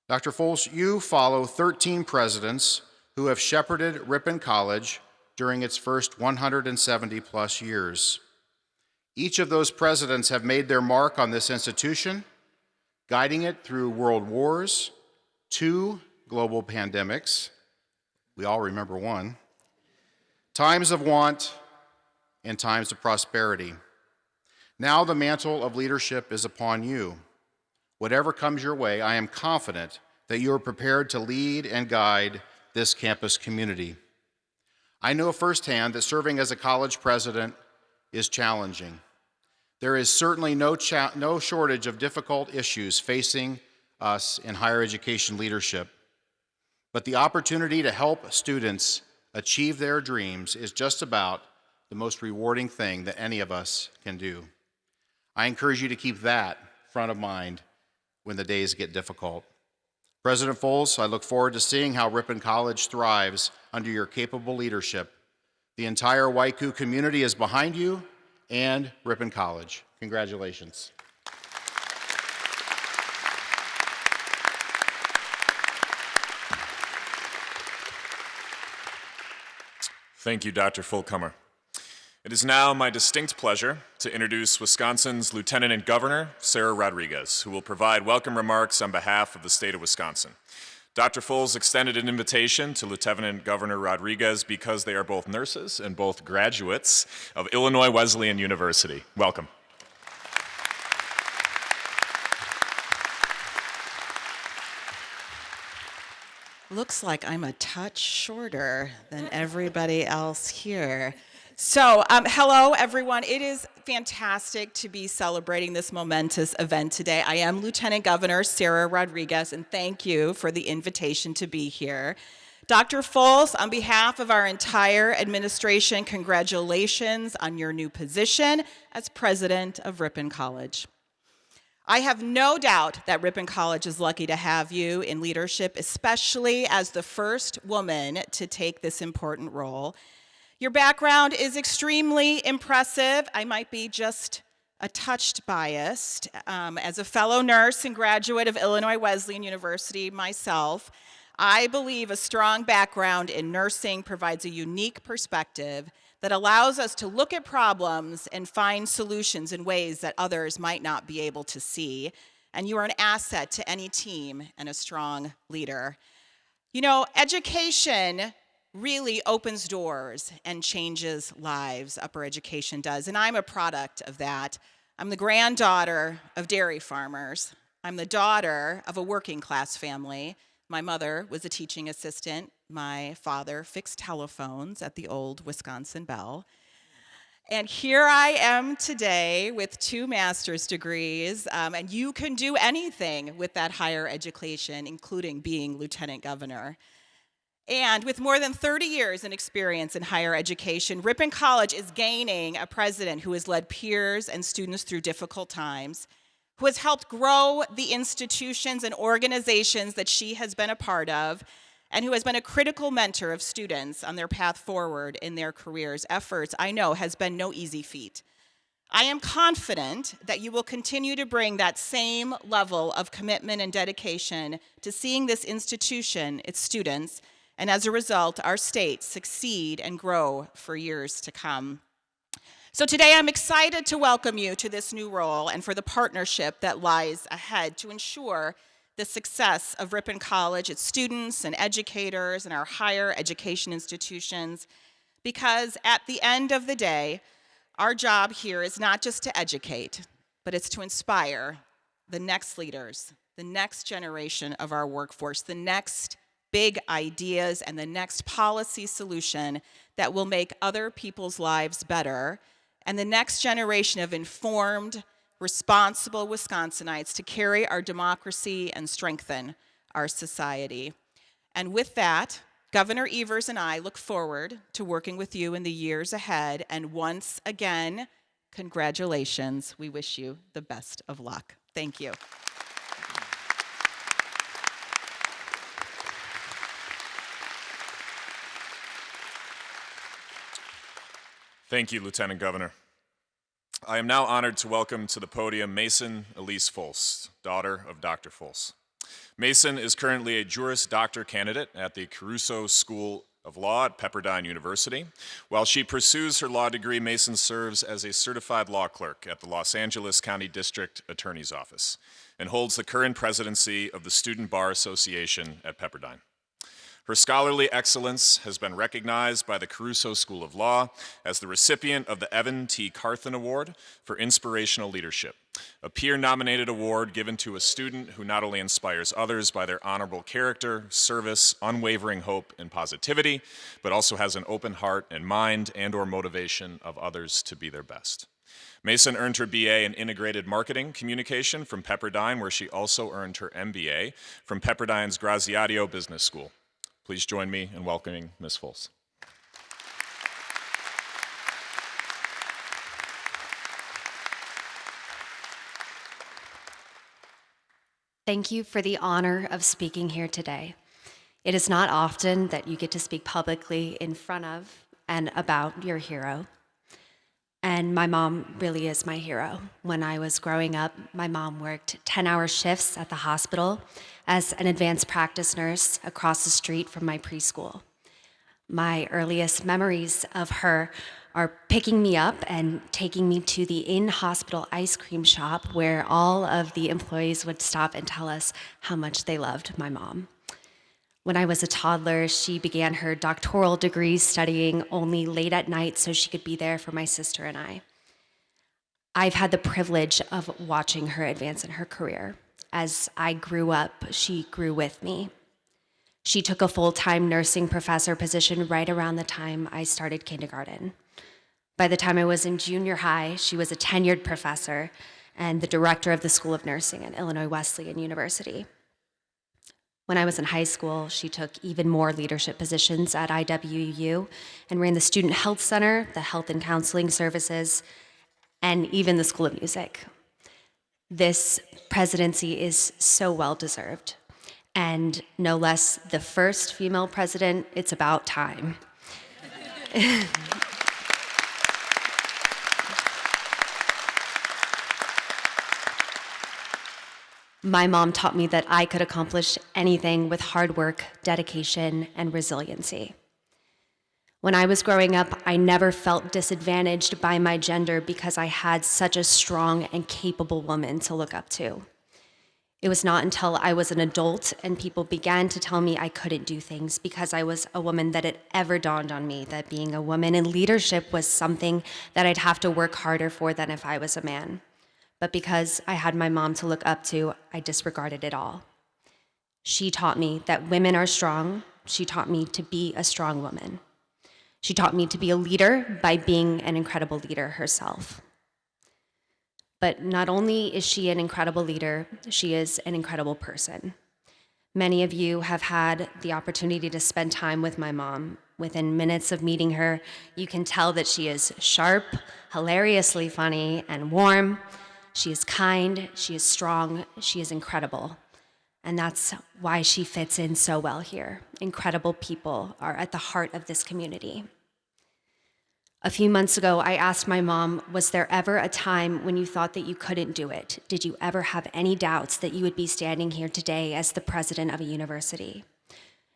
Dr. Folse, you follow 13 presidents who have shepherded Ripon College during its first 170-plus years. Each of those presidents have made their mark on this institution, guiding it through world wars, 2 global pandemics, we all remember one, times of want, and times of prosperity. Now the mantle of leadership is upon you. Whatever comes your way, I am confident that you are prepared to lead and guide this campus community. I know firsthand that serving as a college president is challenging. There is certainly no shortage of difficult issues facing us in higher education leadership, but the opportunity to help students achieve their dreams is just about the most rewarding thing that any of us can do. I encourage you to keep that front of mind when the days get difficult. President Folse, I look forward to seeing how Ripon College thrives under your capable leadership. The entire Waiku community is behind you and Ripon College. Congratulations. Thank you, Dr. Fulcomer. It is now my distinct pleasure to introduce Wisconsin's Lieutenant Governor, Sarah Rodriguez, who will provide welcome remarks on behalf of the state of Wisconsin. Dr. Folse extended an invitation to Lieutenant Governor Rodriguez because they are both nurses and both graduates of Illinois Wesleyan University. Welcome. Looks like I'm a touch shorter than everybody else here. So, hello everyone. It is fantastic to be celebrating this momentous event today. I am Lieutenant Governor Sarah Rodriguez, and thank you for the invitation to be here. Dr. Folse, on behalf of our entire administration, congratulations on your new position as president of Ripon College. I have no doubt that Ripon College is lucky to have you in leadership, especially as the first woman to take this important role. Your background is extremely impressive. I might be just a touch biased. As a fellow nurse and graduate of Illinois Wesleyan University myself, I believe a strong background in nursing provides a unique perspective that allows us to look at problems and find solutions in ways that others might not be able to see. And you are an asset to any team and a strong leader. You know, education really opens doors and changes lives. Upper education does, and I'm a product of that. I'm the granddaughter of dairy farmers. I'm the daughter of a working class family. My mother was a teaching assistant. My father fixed telephones at the old Wisconsin Bell. And here I am today with 2 master's degrees, and you can do anything with that higher education, including being lieutenant governor. And with more than 30 years in experience in higher education, Ripon College is gaining a president who has led peers and students through difficult times, who has helped grow the institutions and organizations that she has been a part of, and who has been a critical mentor of students on their path forward in their careers. Efforts, I know, has been no easy feat. I am confident that you will continue to bring that same level of commitment and dedication to seeing this institution, its students, and as a result, our state succeed and grow for years to come. So today I'm excited to welcome you to this new role and for the partnership that lies ahead to ensure the success of Ripon College, its students and educators and our higher education institutions, because at the end of the day, our job here is not just to educate, but it's to inspire the next leaders, the next generation of our workforce, the next big ideas and the next policy solution that will make other people's lives better, and the next generation of informed, responsible Wisconsinites to carry our democracy and strengthen our society. And with that, Governor Evers and I look forward to working with you in the years ahead. And once again, congratulations. We wish you the best of luck. Thank you. Thank you, Lieutenant Governor. I am now honored to welcome to the podium Mason Elise Folse, daughter of Dr. Folse. Mason is currently a Juris Doctor candidate at the Caruso School of Law at Pepperdine University. While she pursues her law degree, Mason serves as a certified law clerk at the Los Angeles County District Attorney's Office and holds the current presidency of the Student Bar Association at Pepperdine. Her scholarly excellence has been recognized by the Caruso School of Law as the recipient of the Evan T. Carthen Award for Inspirational Leadership, a peer-nominated award given to a student who not only inspires others by their honorable character, service, unwavering hope, and positivity, but also has an open heart and mind and/or motivation of others to be their best. Mason earned her BA in Integrated Marketing Communication from Pepperdine, where she also earned her MBA from Pepperdine's Graziadio Business School. Please join me in welcoming Ms. Folse. Thank you for the honor of speaking here today. It is not often that you get to speak publicly in front of and about your hero. And my mom really is my hero. When I was growing up, my mom worked 10-hour shifts at the hospital as an advanced practice nurse across the street from my preschool. My earliest memories of her are picking me up and taking me to the in-hospital ice cream shop where all of the employees would stop and tell us how much they loved my mom. When I was a toddler, she began her doctoral degree studying only late at night so she could be there for my sister and I. I've had the privilege of watching her advance in her career. As I grew up, she grew with me. She took a full-time nursing professor position right around the time I started kindergarten. By the time I was in junior high, she was a tenured professor and the director of the School of Nursing at Illinois Wesleyan University. When I was in high school, she took even more leadership positions at IWU and ran the Student Health Center, the Health and Counseling Services, and even the School of Music. This presidency is so well-deserved, and no less the first female president, it's about time. My mom taught me that I could accomplish anything with hard work, dedication, and resiliency. When I was growing up, I never felt disadvantaged by my gender because I had such a strong and capable woman to look up to. It was not until I was an adult and people began to tell me I couldn't do things because I was a woman that it ever dawned on me that being a woman in leadership was something that I'd have to work harder for than if I was a man. But because I had my mom to look up to, I disregarded it all. She taught me that women are strong. She taught me to be a strong woman. She taught me to be a leader by being an incredible leader herself. But not only is she an incredible leader, she is an incredible person. Many of you have had the opportunity to spend time with my mom. Within minutes of meeting her, you can tell that she is sharp, hilariously funny, and warm. She is kind, she is strong, she is incredible. And that's why she fits in so well here. Incredible people are at the heart of this community. A few months ago, I asked my mom, was there ever a time when you thought that you couldn't do it? Did you ever have any doubts that you would be standing here today as the president of a university?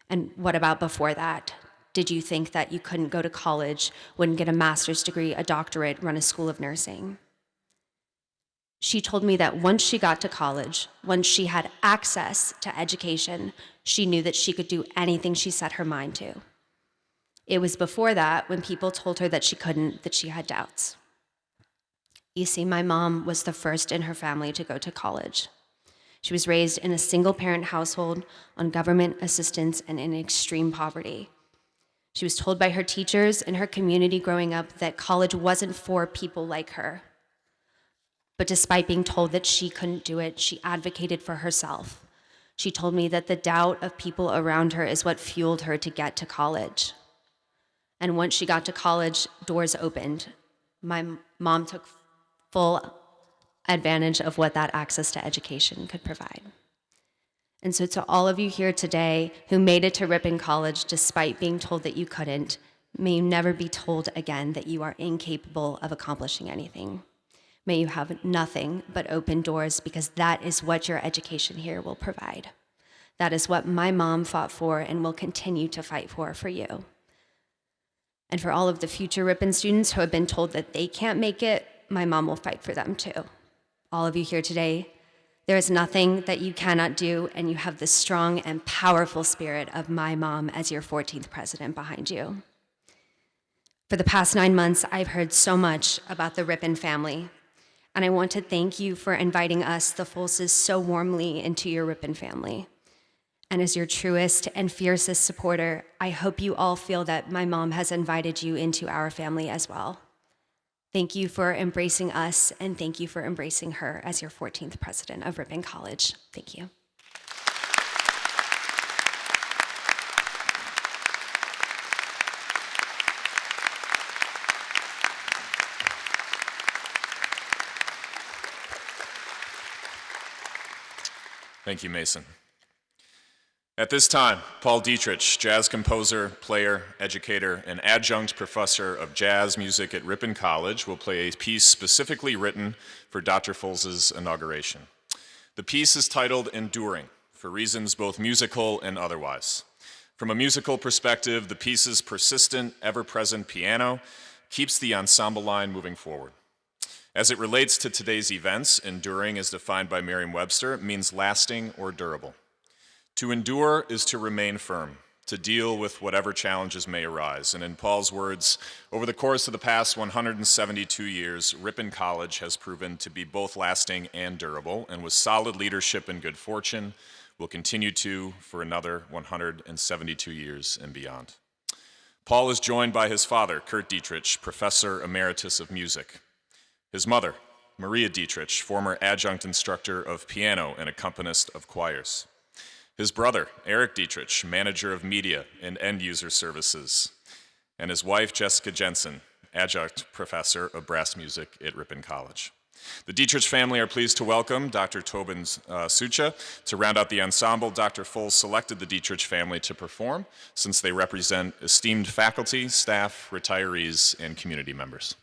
And what about before that? Did you think that you couldn't go to college, wouldn't get a master's degree, a doctorate, run a school of nursing? She told me that once she got to college, once she had access to education, she knew that she could do anything she set her mind to. It was before that, when people told her that she couldn't, that she had doubts. You see, my mom was the first in her family to go to college. She was raised in a single-parent household on government assistance and in extreme poverty. She was told by her teachers in her community growing up that college wasn't for people like her. But despite being told that she couldn't do it, she advocated for herself. She told me that the doubt of people around her is what fueled her to get to college. And once she got to college, doors opened. My mom took full advantage of what that access to education could provide. And so to all of you here today who made it to Ripon College despite being told that you couldn't, may you never be told again that you are incapable of accomplishing anything. May you have nothing but open doors, because that is what your education here will provide. That is what my mom fought for and will continue to fight for you. And for all of the future Ripon students who have been told that they can't make it, my mom will fight for them too. All of you here today, there is nothing that you cannot do, and you have the strong and powerful spirit of my mom as your 14th president behind you. For the past 9 months, I've heard so much about the Ripon family, and I want to thank you for inviting us, the Folses, so warmly into your Ripon family. And as your truest and fiercest supporter, I hope you all feel that my mom has invited you into our family as well. Thank you for embracing us, and thank you for embracing her as your 14th president of Ripon College. Thank you. Thank you, Mason. At this time, Paul Dietrich, jazz composer, player, educator, and adjunct professor of jazz music at Ripon College, will play a piece specifically written for Dr. Folse's inauguration. The piece is titled Enduring, for reasons both musical and otherwise. From a musical perspective, the piece's persistent, ever-present piano keeps the ensemble line moving forward. As it relates to today's events, enduring, as defined by Merriam-Webster, means lasting or durable. To endure is to remain firm, to deal with whatever challenges may arise. And in Paul's words, over the course of the past 172 years, Ripon College has proven to be both lasting and durable, and with solid leadership and good fortune, will continue to for another 172 years and beyond. Paul is joined by his father, Kurt Dietrich, professor emeritus of music. His mother, Maria Dietrich, former adjunct instructor of piano and accompanist of choirs. His brother, Eric Dietrich, manager of media and end-user services. And his wife, Jessica Jensen, adjunct professor of brass music at Ripon College. The Dietrich family are pleased to welcome Dr. Tobin Sucha to round out the ensemble. Dr. Folse selected the Dietrich family to perform since they represent esteemed faculty, staff, retirees, and community members.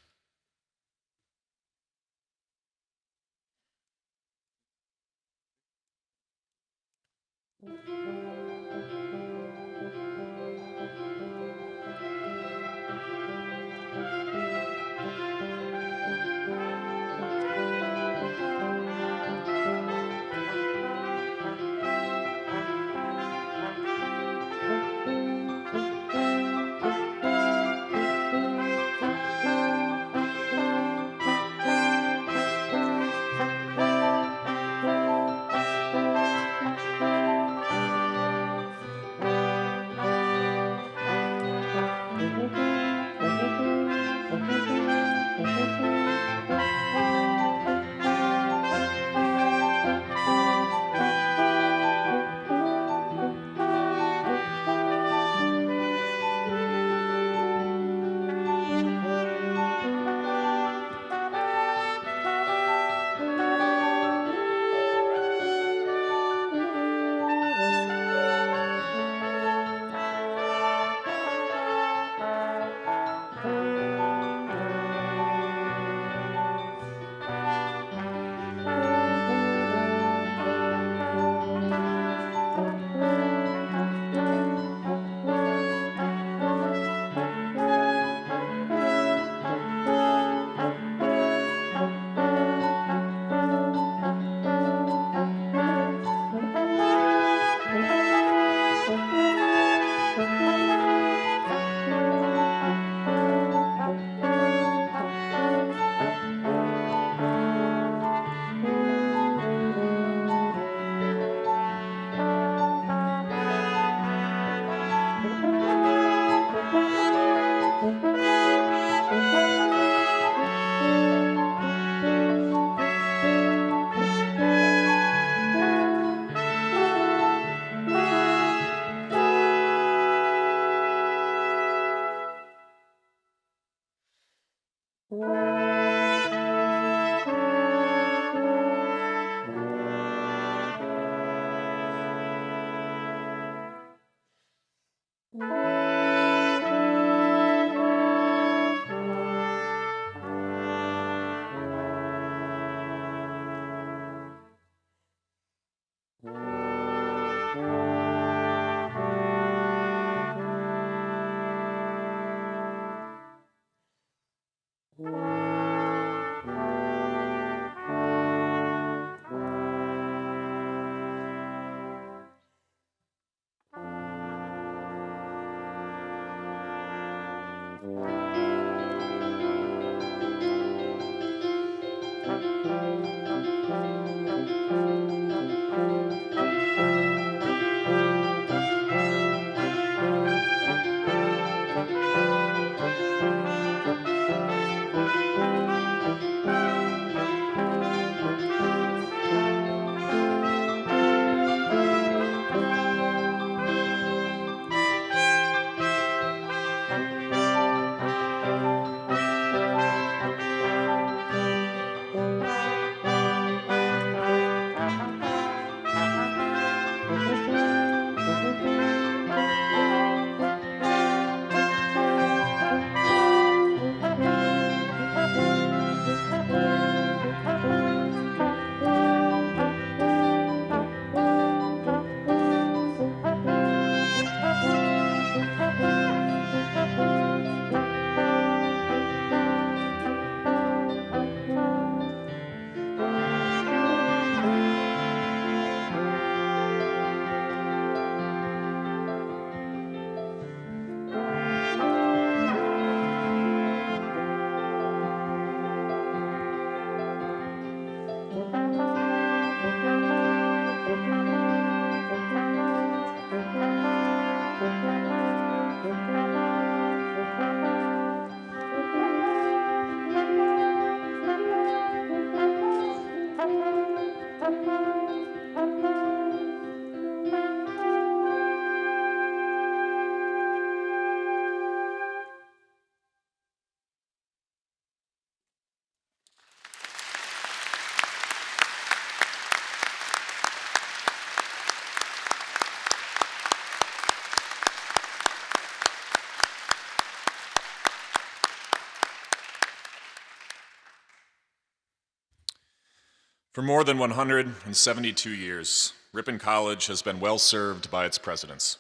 For more than 172 years, Ripon College has been well served by its presidents,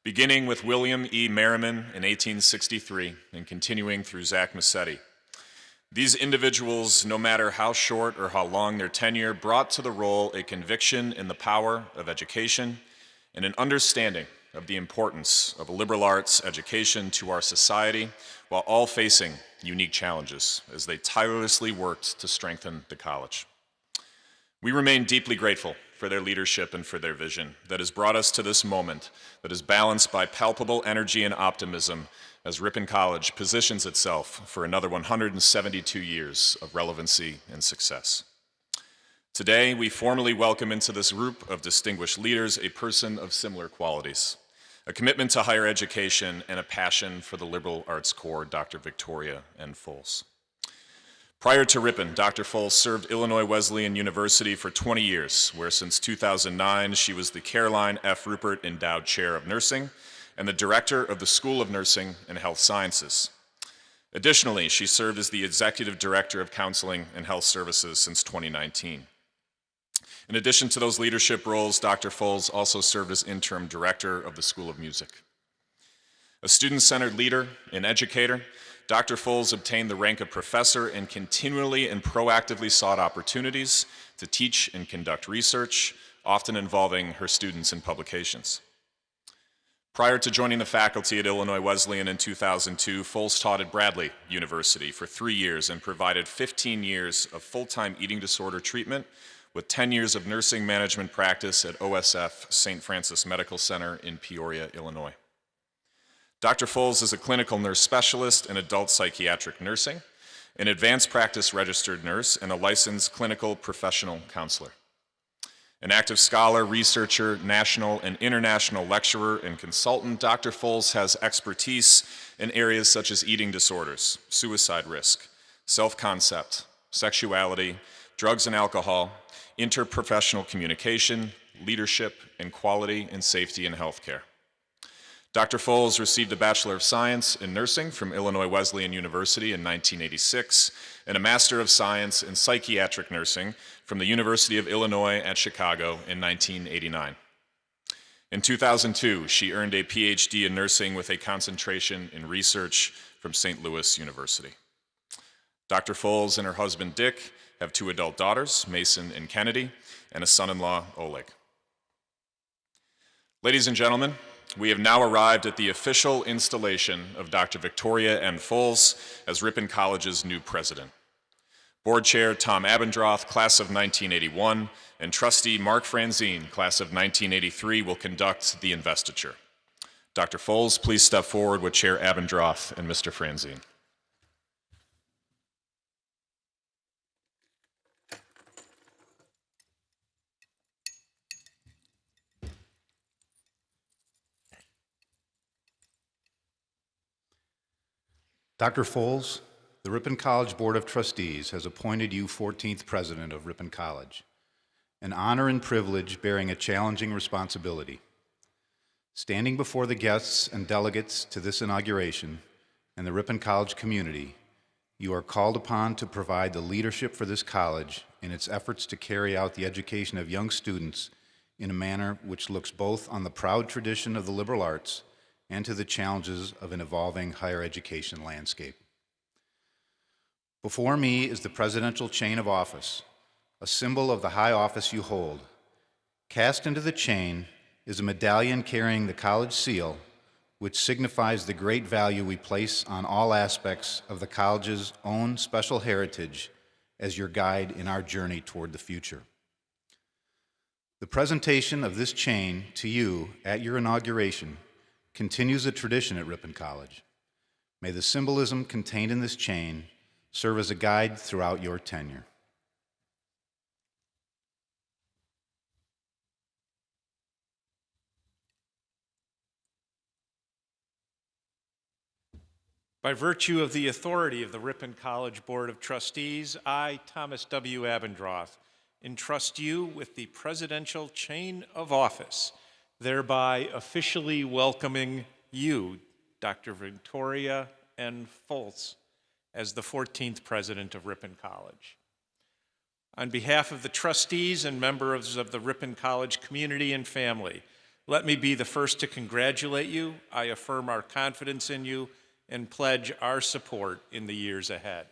beginning with William E. Merriman in 1863 and continuing through Zach Massetti. These individuals, no matter how short or how long their tenure, brought to the role a conviction in the power of education and an understanding of the importance of a liberal arts education to our society, while all facing unique challenges as they tirelessly worked to strengthen the college. We remain deeply grateful for their leadership and for their vision that has brought us to this moment that is balanced by palpable energy and optimism as Ripon College positions itself for another 172 years of relevancy and success. Today, we formally welcome into this group of distinguished leaders a person of similar qualities, a commitment to higher education and a passion for the liberal arts core, Dr. Victoria N. Folse. Prior to Ripon, Dr. Folse served Illinois Wesleyan University for 20 years, where since 2009 she was the Caroline F. Rupert Endowed Chair of Nursing and the Director of the School of Nursing and Health Sciences. Additionally, she served as the Executive Director of Counseling and Health Services since 2019. In addition to those leadership roles, Dr. Folse also served as Interim Director of the School of Music. A student-centered leader and educator, Dr. Folse obtained the rank of professor and continually and proactively sought opportunities to teach and conduct research, often involving her students in publications. Prior to joining the faculty at Illinois Wesleyan in 2002, Folse taught at Bradley University for 3 years and provided 15 years of full-time eating disorder treatment with 10 years of nursing management practice at OSF St. Francis Medical Center in Peoria, Illinois. Dr. Folse is a clinical nurse specialist in adult psychiatric nursing, an advanced practice registered nurse, and a licensed clinical professional counselor. An active scholar, researcher, national and international lecturer, and consultant, Dr. Folse has expertise in areas such as eating disorders, suicide risk, self-concept, sexuality, drugs and alcohol, interprofessional communication, leadership, and quality and safety in healthcare. Dr. Folse received a Bachelor of Science in Nursing from Illinois Wesleyan University in 1986 and a Master of Science in Psychiatric Nursing from the University of Illinois at Chicago in 1989. In 2002, she earned a PhD in nursing with a concentration in research from St. Louis University. Dr. Folse and her husband, Dick, have 2 adult daughters, Mason and Kennedy, and a son-in-law, Oleg. Ladies and gentlemen, we have now arrived at the official installation of Dr. Victoria N. Folse as Ripon College's new president. Board Chair Tom Abendroth, class of 1981, and Trustee Mark Franzine, class of 1983, will conduct the investiture. Dr. Folse, please step forward with Chair Abendroth and Mr. Franzine. Dr. Folse, the Ripon College Board of Trustees has appointed you 14th President of Ripon College, an honor and privilege bearing a challenging responsibility. Standing before the guests and delegates to this inauguration and the Ripon College community, you are called upon to provide the leadership for this college in its efforts to carry out the education of young students in a manner which looks both on the proud tradition of the liberal arts and to the challenges of an evolving higher education landscape. Before me is the presidential chain of office, a symbol of the high office you hold. Cast into the chain is a medallion carrying the college seal, which signifies the great value we place on all aspects of the college's own special heritage as your guide in our journey toward the future. The presentation of this chain to you at your inauguration continues a tradition at Ripon College. May the symbolism contained in this chain serve as a guide throughout your tenure. By virtue of the authority of the Ripon College Board of Trustees, I, Thomas W. Abendroth, entrust you with the presidential chain of office, thereby officially welcoming you, Dr. Victoria N. Folse, as the 14th president of Ripon College. On behalf of the trustees and members of the Ripon College community and family, let me be the first to congratulate you. I affirm our confidence in you and pledge our support in the years ahead.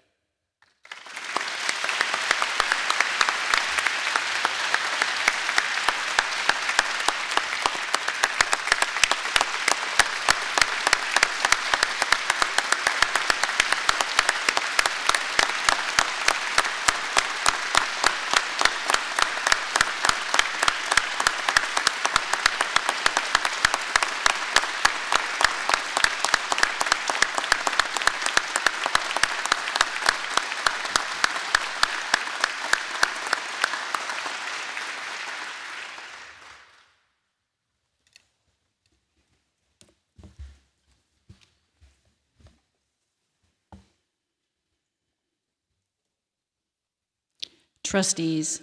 Trustees,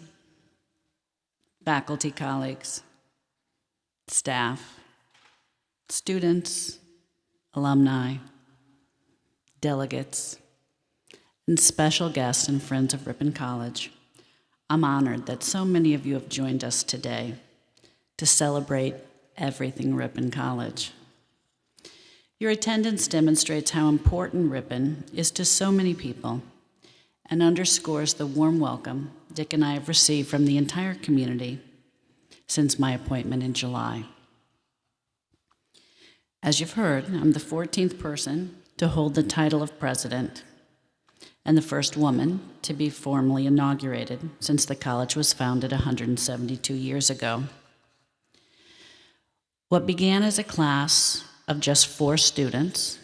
faculty colleagues, staff, students, alumni, delegates, and special guests and friends of Ripon College, I'm honored that so many of you have joined us today to celebrate everything Ripon College. Your attendance demonstrates how important Ripon is to so many people and underscores the warm welcome Dick and I have received from the entire community since my appointment in July. As you've heard, I'm the 14th person to hold the title of president and the first woman to be formally inaugurated since the college was founded 172 years ago. What began as a class of just 4 students,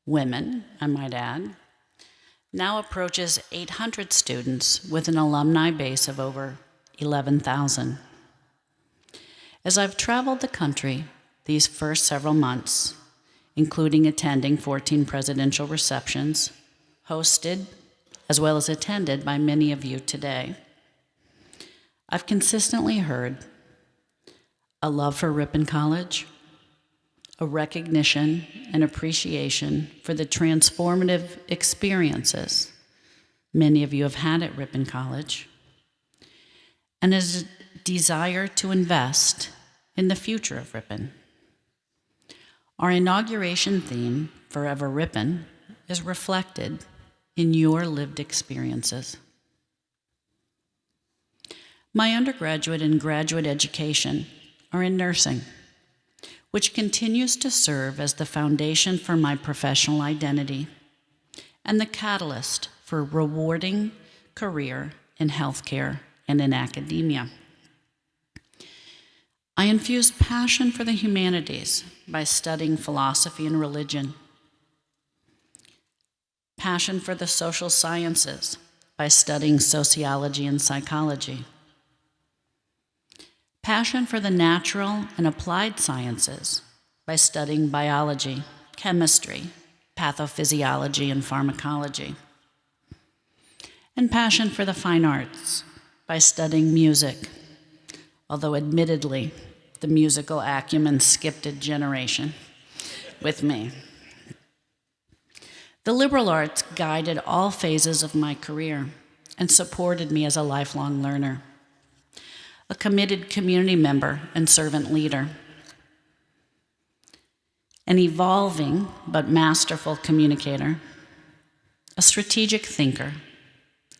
women, I might add, now approaches 800 students with an alumni base of over 11,000. As I've traveled the country these first several months, including attending 14 presidential receptions, hosted as well as attended by many of you today. I've consistently heard a love for Ripon College, a recognition and appreciation for the transformative experiences many of you have had at Ripon College, and a desire to invest in the future of Ripon. Our inauguration theme, Forever Ripon, is reflected in your lived experiences. My undergraduate and graduate education are in nursing, which continues to serve as the foundation for my professional identity and the catalyst for a rewarding career in healthcare and in academia. I infused passion for the humanities by studying philosophy and religion, passion for the social sciences by studying sociology and psychology, passion for the natural and applied sciences by studying biology, chemistry, pathophysiology, and pharmacology, and passion for the fine arts by studying music, although admittedly, the musical acumen skipped a generation with me. The liberal arts guided all phases of my career and supported me as a lifelong learner, a committed community member and servant leader, an evolving but masterful communicator, a strategic thinker,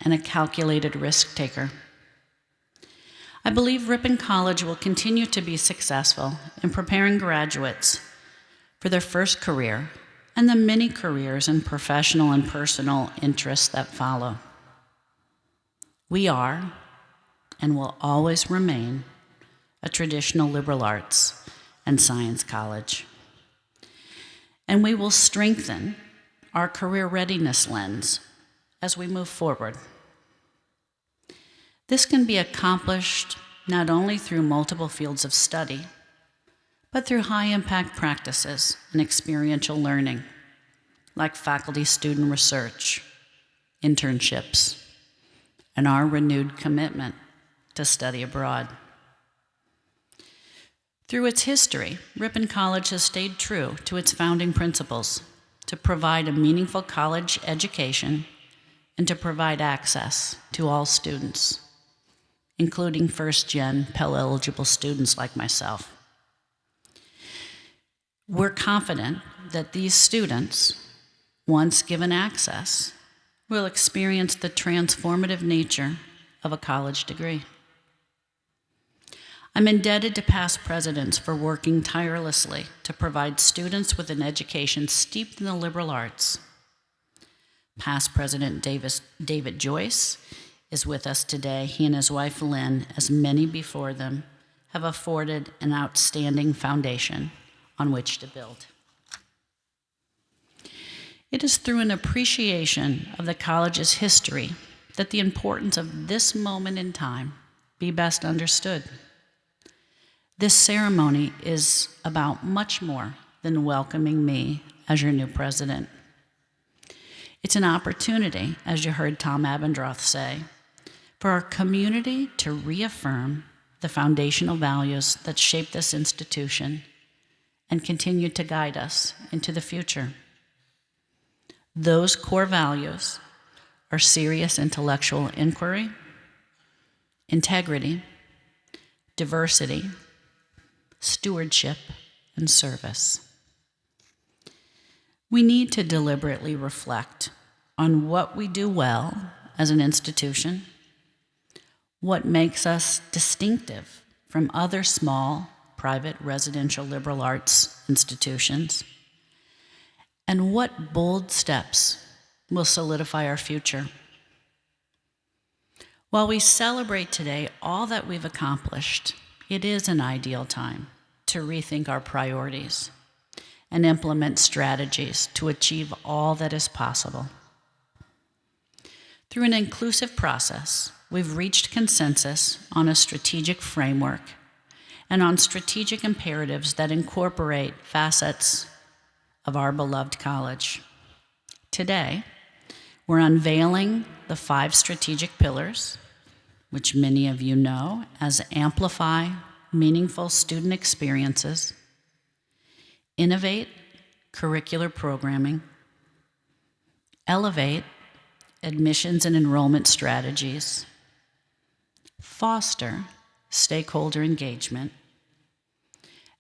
and a calculated risk taker. I believe Ripon College will continue to be successful in preparing graduates for their first career and the many careers and professional and personal interests that follow. We are, and will always remain, a traditional liberal arts and science college. And we will strengthen our career readiness lens as we move forward. This can be accomplished not only through multiple fields of study, but through high-impact practices and experiential learning, like faculty-student research, internships, and our renewed commitment to study abroad. Through its history, Ripon College has stayed true to its founding principles to provide a meaningful college education and to provide access to all students, including first-gen Pell-eligible students like myself. We're confident that these students, once given access, will experience the transformative nature of a college degree. I'm indebted to past presidents for working tirelessly to provide students with an education steeped in the liberal arts. Past President David Joyce is with us today. He and his wife Lynn, as many before them, have afforded an outstanding foundation on which to build. It is through an appreciation of the college's history that the importance of this moment in time be best understood. This ceremony is about much more than welcoming me as your new president. It's an opportunity, as you heard Tom Abendroth say, for our community to reaffirm the foundational values that shape this institution and continue to guide us into the future. Those core values are serious intellectual inquiry, integrity, diversity, stewardship, and service. We need to deliberately reflect on what we do well as an institution, what makes us distinctive from other small, private, residential liberal arts institutions, and what bold steps will solidify our future. While we celebrate today all that we've accomplished, it is an ideal time to rethink our priorities and implement strategies to achieve all that is possible. Through an inclusive process, we've reached consensus on a strategic framework and on strategic imperatives that incorporate facets of our beloved college. Today, We're unveiling the 5 strategic pillars, which many of you know as amplify meaningful student experiences, innovate curricular programming, elevate admissions and enrollment strategies, foster stakeholder engagement,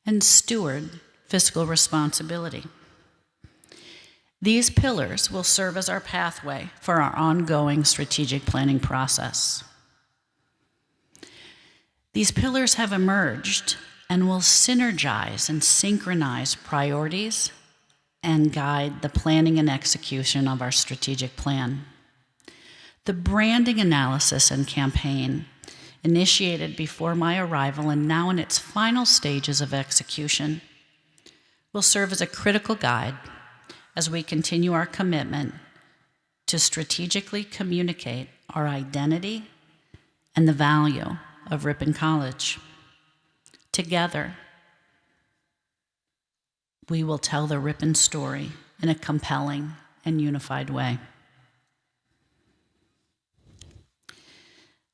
and steward fiscal responsibility. These pillars will serve as our pathway for our ongoing strategic planning process. These pillars have emerged and will synergize and synchronize priorities and guide the planning and execution of our strategic plan. The branding analysis and campaign, initiated before my arrival and now in its final stages of execution, will serve as a critical guide as we continue our commitment to strategically communicate our identity and the value of Ripon College. Together, we will tell the Ripon story in a compelling and unified way.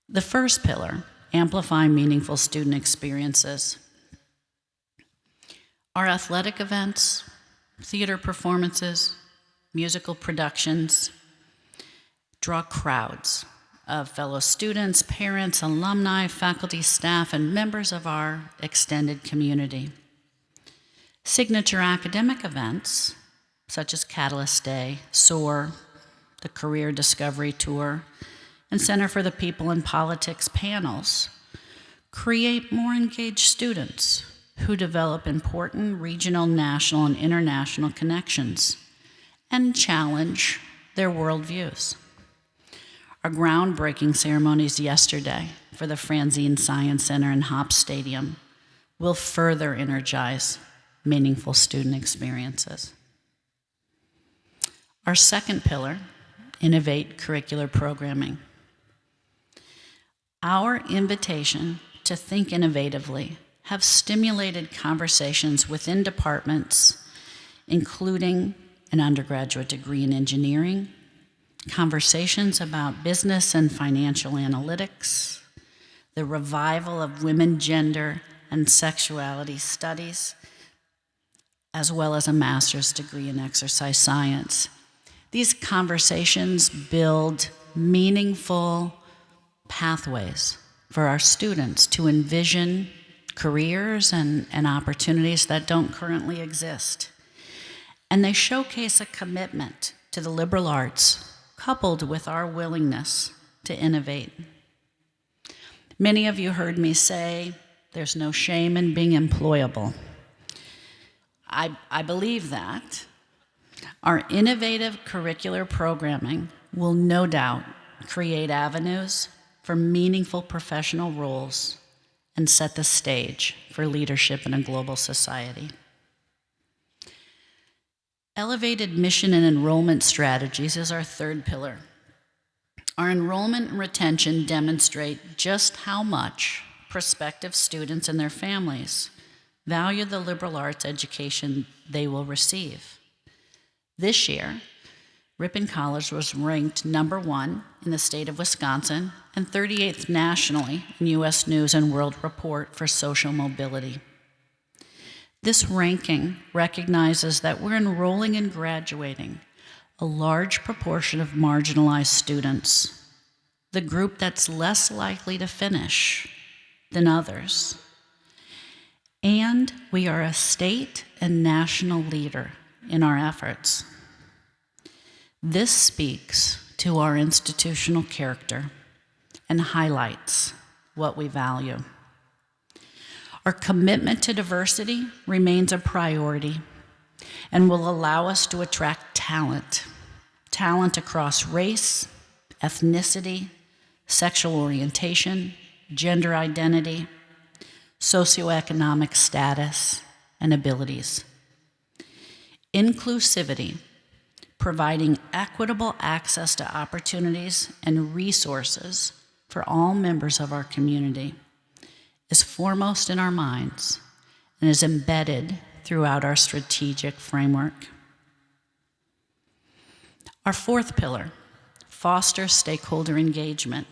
The first pillar, amplify meaningful student experiences. Our athletic events, theater performances, musical productions draw crowds of fellow students, parents, alumni, faculty, staff, and members of our extended community. Signature academic events, such as Catalyst Day, SOAR, the Career Discovery Tour, and Center for the People in Politics panels, create more engaged students who develop important regional, national, and international connections and challenge their worldviews. Our groundbreaking ceremonies yesterday for the Franzine Science Center and Hopps Stadium will further energize meaningful student experiences. Our second pillar, innovate curricular programming. Our invitation to think innovatively have stimulated conversations within departments, including an undergraduate degree in engineering, conversations about business and financial analytics, the revival of women, gender, and sexuality studies, as well as a master's degree in exercise science. These conversations build meaningful pathways for our students to envision careers and opportunities that don't currently exist. And they showcase a commitment to the liberal arts, coupled with our willingness to innovate. Many of you heard me say there's no shame in being employable. I believe that. Our innovative curricular programming will no doubt create avenues for meaningful professional roles and set the stage for leadership in a global society. Elevated admission and enrollment strategies is our third pillar. Our enrollment and retention demonstrate just how much prospective students and their families value the liberal arts education they will receive. This year, Ripon College was ranked number 1 in the state of Wisconsin and 38th nationally in U.S. News and World Report for social mobility. This ranking recognizes that we're enrolling and graduating a large proportion of marginalized students, the group that's less likely to finish than others. And we are a state and national leader in our efforts. This speaks to our institutional character and highlights what we value. Our commitment to diversity remains a priority and will allow us to attract talent across race, ethnicity, sexual orientation, gender identity, socioeconomic status, and abilities. Inclusivity, providing equitable access to opportunities and resources for all members of our community, is foremost in our minds and is embedded throughout our strategic framework. Our fourth pillar, foster stakeholder engagement.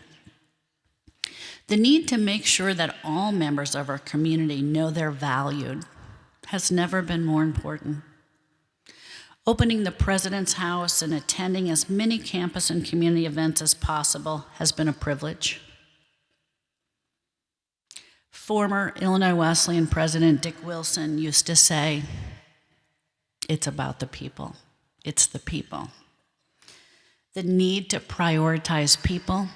The need to make sure that all members of our community know they're valued has never been more important. Opening the President's House and attending as many campus and community events as possible has been a privilege. Former Illinois Wesleyan President Dick Wilson used to say, "It's about the people. It's the people." The need to prioritize people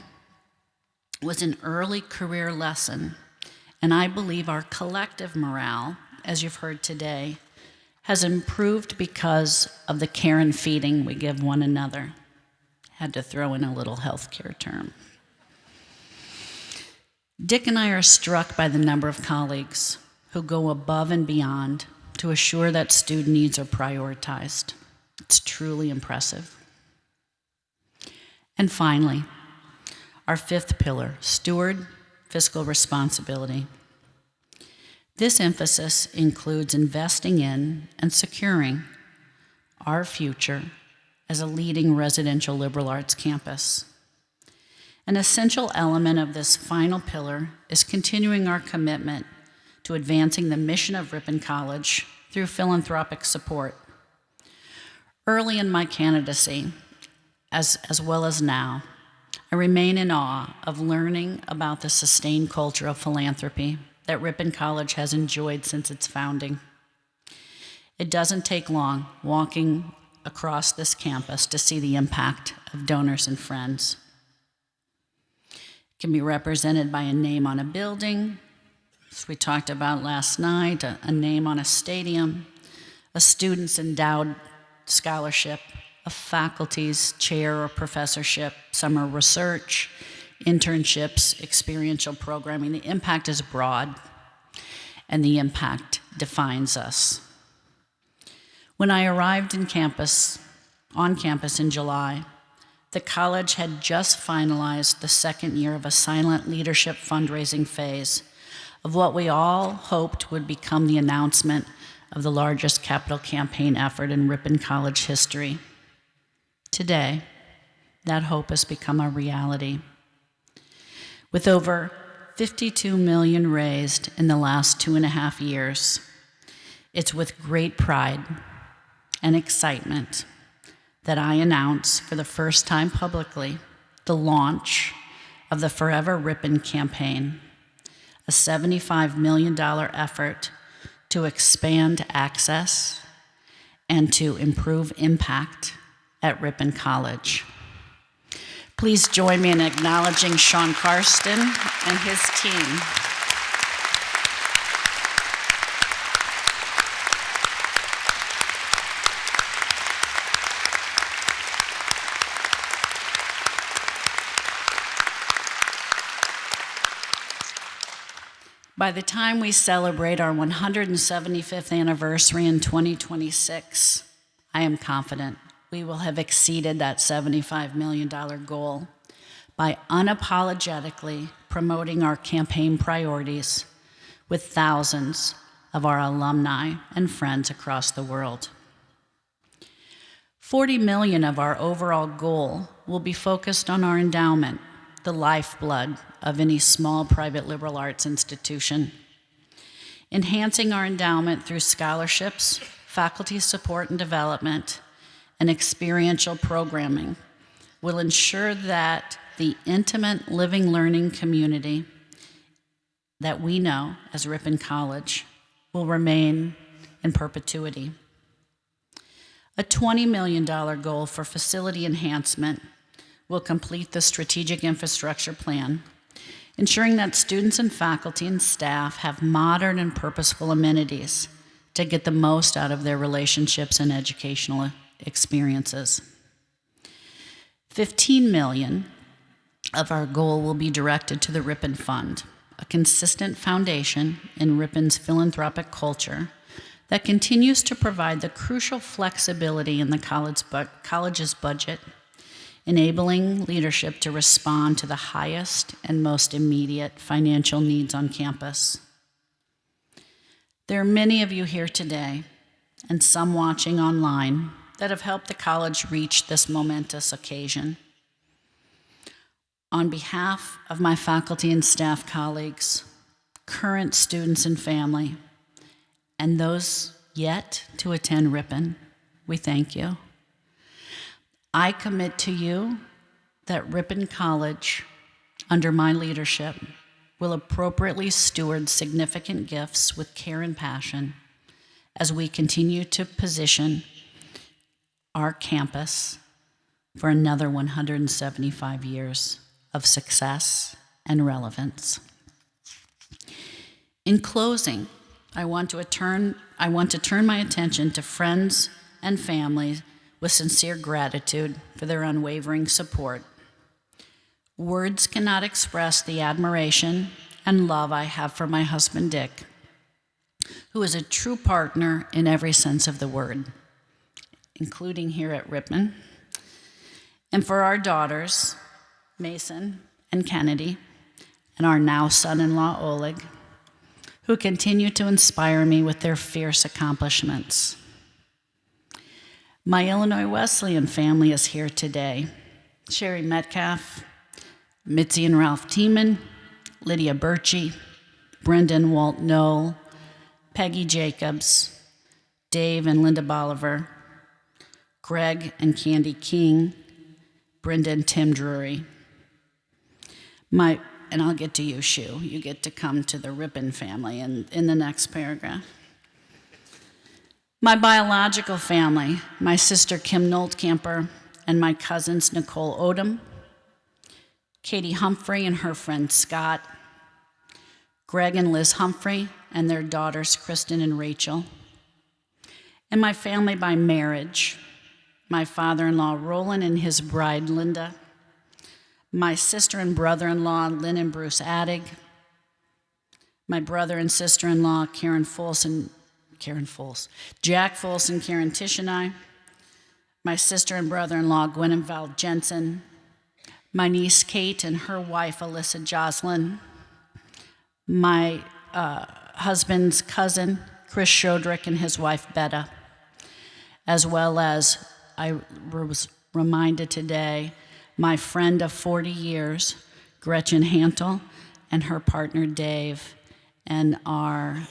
was an early career lesson, and I believe our collective morale, as you've heard today, has improved because of the care and feeding we give one another. Had to throw in a little healthcare term. Dick and I are struck by the number of colleagues who go above and beyond to assure that student needs are prioritized. It's truly impressive. And finally, our fifth pillar, steward fiscal responsibility. This emphasis includes investing in and securing our future as a leading residential liberal arts campus. An essential element of this final pillar is continuing our commitment to advancing the mission of Ripon College through philanthropic support. Early in my candidacy, as well as now, I remain in awe of learning about the sustained culture of philanthropy that Ripon College has enjoyed since its founding. It doesn't take long walking across this campus to see the impact of donors and friends. It can be represented by a name on a building, as we talked about last night, a name on a stadium, a student's endowed scholarship, a faculty's chair or professorship, summer research, internships, experiential programming. The impact is broad, and the impact defines us. When I arrived on campus in July, the college had just finalized the second year of a silent leadership fundraising phase of what we all hoped would become the announcement of the largest capital campaign effort in Ripon College history. Today, that hope has become a reality. With over $52 million raised in the last 2.5 years, it's with great pride and excitement that I announce for the first time publicly the launch of the Forever Ripon campaign, a $75 million effort to expand access and to improve impact at Ripon College. Please join me in acknowledging Sean Karsten and his team. By the time we celebrate our 175th anniversary in 2026, I am confident we will have exceeded that $75 million goal by unapologetically promoting our campaign priorities with thousands of our alumni and friends across the world. $40 million of our overall goal will be focused on our endowment, the lifeblood of any small private liberal arts institution. Enhancing our endowment through scholarships, faculty support and development, and experiential programming will ensure that the intimate living learning community that we know as Ripon College will remain in perpetuity. A $20 million goal for facility enhancement will complete the strategic infrastructure plan, ensuring that students and faculty and staff have modern and purposeful amenities to get the most out of their relationships and educational experiences. $15 million of our goal will be directed to the Ripon Fund, a consistent foundation in Ripon's philanthropic culture that continues to provide the crucial flexibility in the college's budget, enabling leadership to respond to the highest and most immediate financial needs on campus. There are many of you here today, and some watching online, that have helped the college reach this momentous occasion. On behalf of my faculty and staff colleagues, current students and family, and those yet to attend Ripon, we thank you. I commit to you that Ripon College, under my leadership, will appropriately steward significant gifts with care and passion as we continue to position our campus for another 175 years of success and relevance. In closing, I want to turn my attention to friends and families with sincere gratitude for their unwavering support. Words cannot express the admiration and love I have for my husband, Dick, who is a true partner in every sense of the word, including here at Ripon, and for our daughters, Mason and Kennedy, and our now son-in-law, Oleg, who continue to inspire me with their fierce accomplishments. My Illinois Wesleyan family is here today. Sherry Metcalf, Mitzi and Ralph Tiemann, Lydia Birchie, Brendan Walt Knoll, Peggy Jacobs, Dave and Linda Bolivar, Greg and Candy King, Brenda and Tim Drury. And I'll get to you, Shu. You get to come to the Ripon family in the next paragraph. My biological family, my sister Kim Noltkamper, and my cousins Nicole Odom, Katie Humphrey and her friend Scott, Greg and Liz Humphrey and their daughters Kristen and Rachel, and my family by marriage, my father-in-law Roland and his bride Linda, my sister and brother-in-law Lynn and Bruce Addig, my brother and sister-in-law Jack Folse and Karen Tishanai, my sister and brother-in-law Gwen and Val Jensen, my niece Kate and her wife Alyssa Joslin, my husband's cousin Chris Shodrick and his wife Betta, as well as, I was reminded today, my friend of 40 years, Gretchen Hantel, and her partner Dave, and our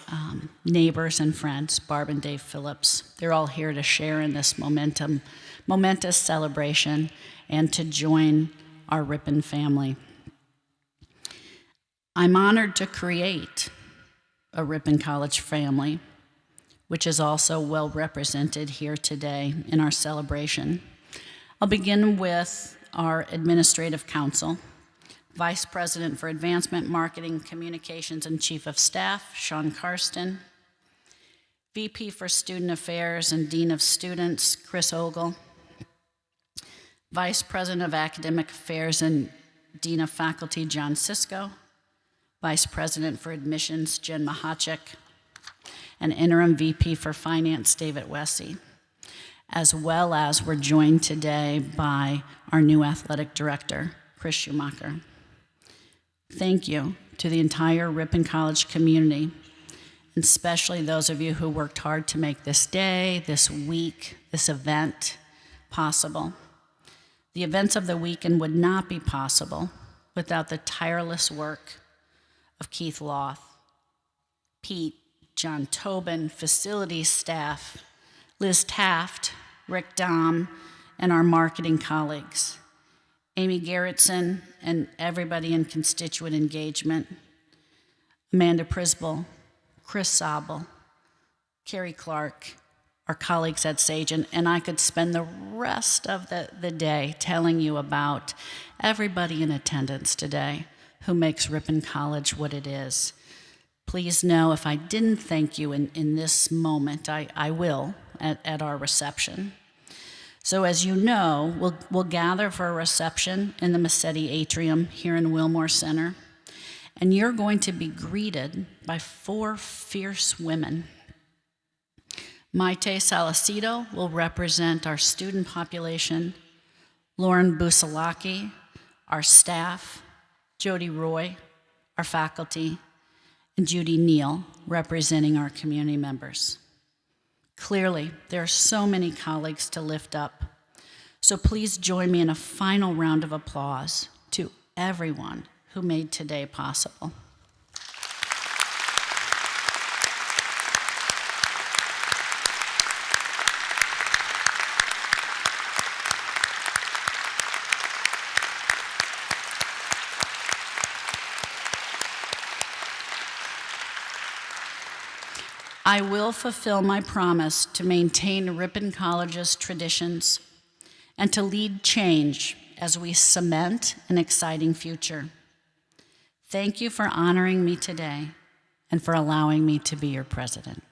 neighbors and friends, Barb and Dave Phillips. They're all here to share in this momentous celebration and to join our Ripon family. I'm honored to create a Ripon College family, which is also well represented here today in our celebration. I'll begin with our administrative council, Vice President for Advancement, Marketing, Communications, and Chief of Staff, Sean Karsten, VP for Student Affairs and Dean of Students, Chris Ogle, Vice President of Academic Affairs and Dean of Faculty, John Sisko, Vice President for Admissions, Jen Mahachek, and Interim VP for Finance, David Wessey, as well as we're joined today by our new athletic director, Chris Schumacher. Thank you to the entire Ripon College community, and especially those of you who worked hard to make this day, this week, this event possible. The events of the weekend would not be possible without the tireless work of Keith Loth, Pete, John Tobin, facilities staff, Liz Taft, Rick Dom, and our marketing colleagues, Amy Gerritsen, and everybody in constituent engagement, Amanda Prisbel, Chris Sobel, Carrie Clark, our colleagues at SAGE, and I could spend the rest of the day telling you about everybody in attendance today who makes Ripon College what it is. Please know if I didn't thank you in this moment, I will at our reception. So as you know, we'll gather for a reception in the Massetti Atrium here in Wilmore Center, and you're going to be greeted by 4 fierce women. Maite Salacito will represent our student population, Lauren Busalaki, our staff, Jody Roy, our faculty, and Judy Neal, representing our community members. Clearly, there are so many colleagues to lift up, so please join me in a final round of applause to everyone who made today possible. I will fulfill my promise to maintain Ripon College's traditions and to lead change as we cement an exciting future. Thank you for honoring me today and for allowing me to be your president.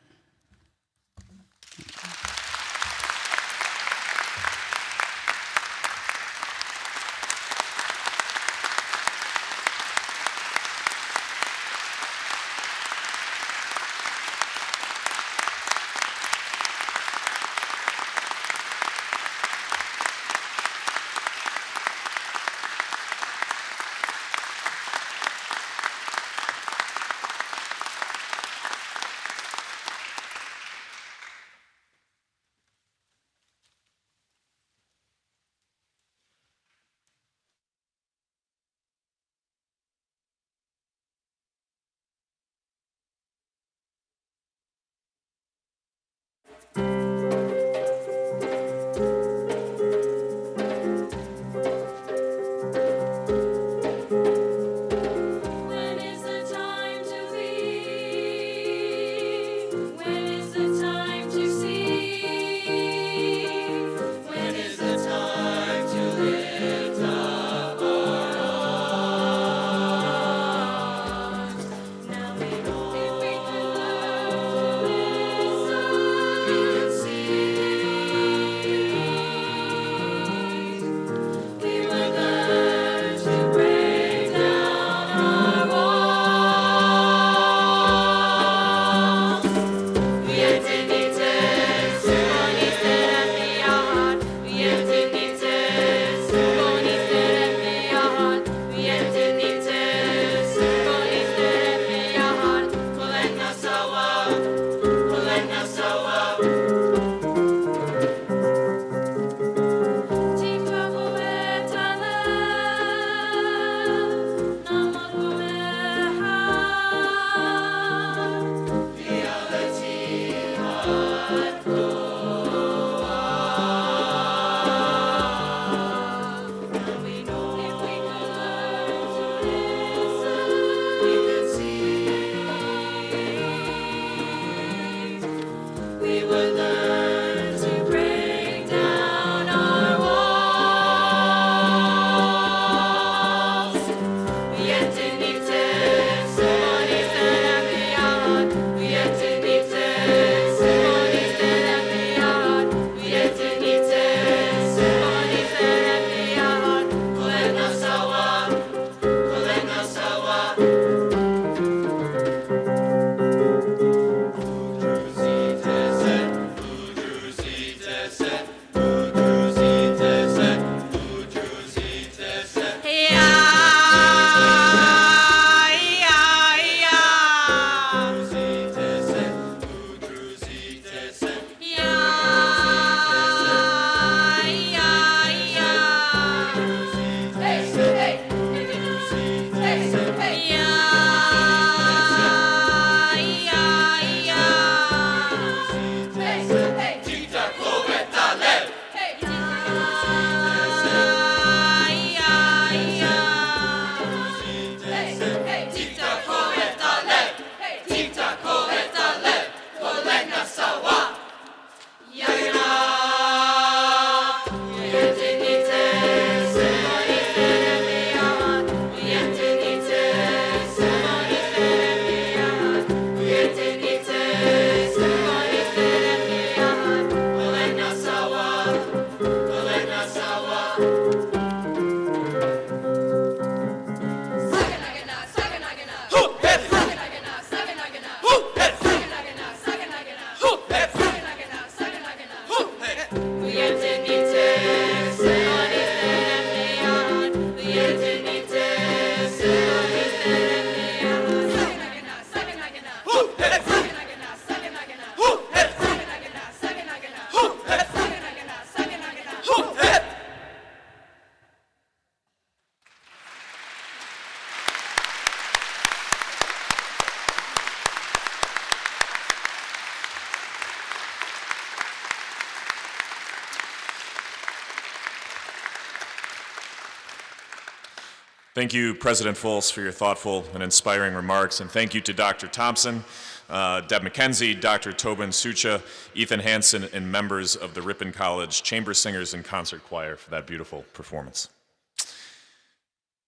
Thank you, President Folse, for your thoughtful and inspiring remarks, and thank you to Dr. Thompson, Deb McKenzie, Dr. Tobin Sucha, Ethan Hansen, and members of the Ripon College Chamber Singers and Concert Choir for that beautiful performance.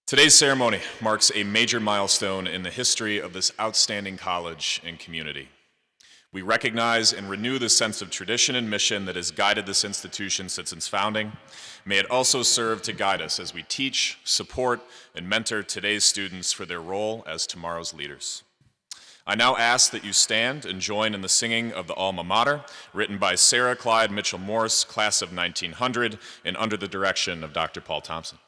Today's ceremony marks a major milestone in the history of this outstanding college and community. We recognize and renew the sense of tradition and mission that has guided this institution since its founding. May it also serve to guide us as we teach, support, and mentor today's students for their role as tomorrow's leaders. I now ask that you stand and join in the singing of the Alma Mater, written by Sarah Clyde Mitchell Morse, class of 1900, and under the direction of Dr. Paul Thompson.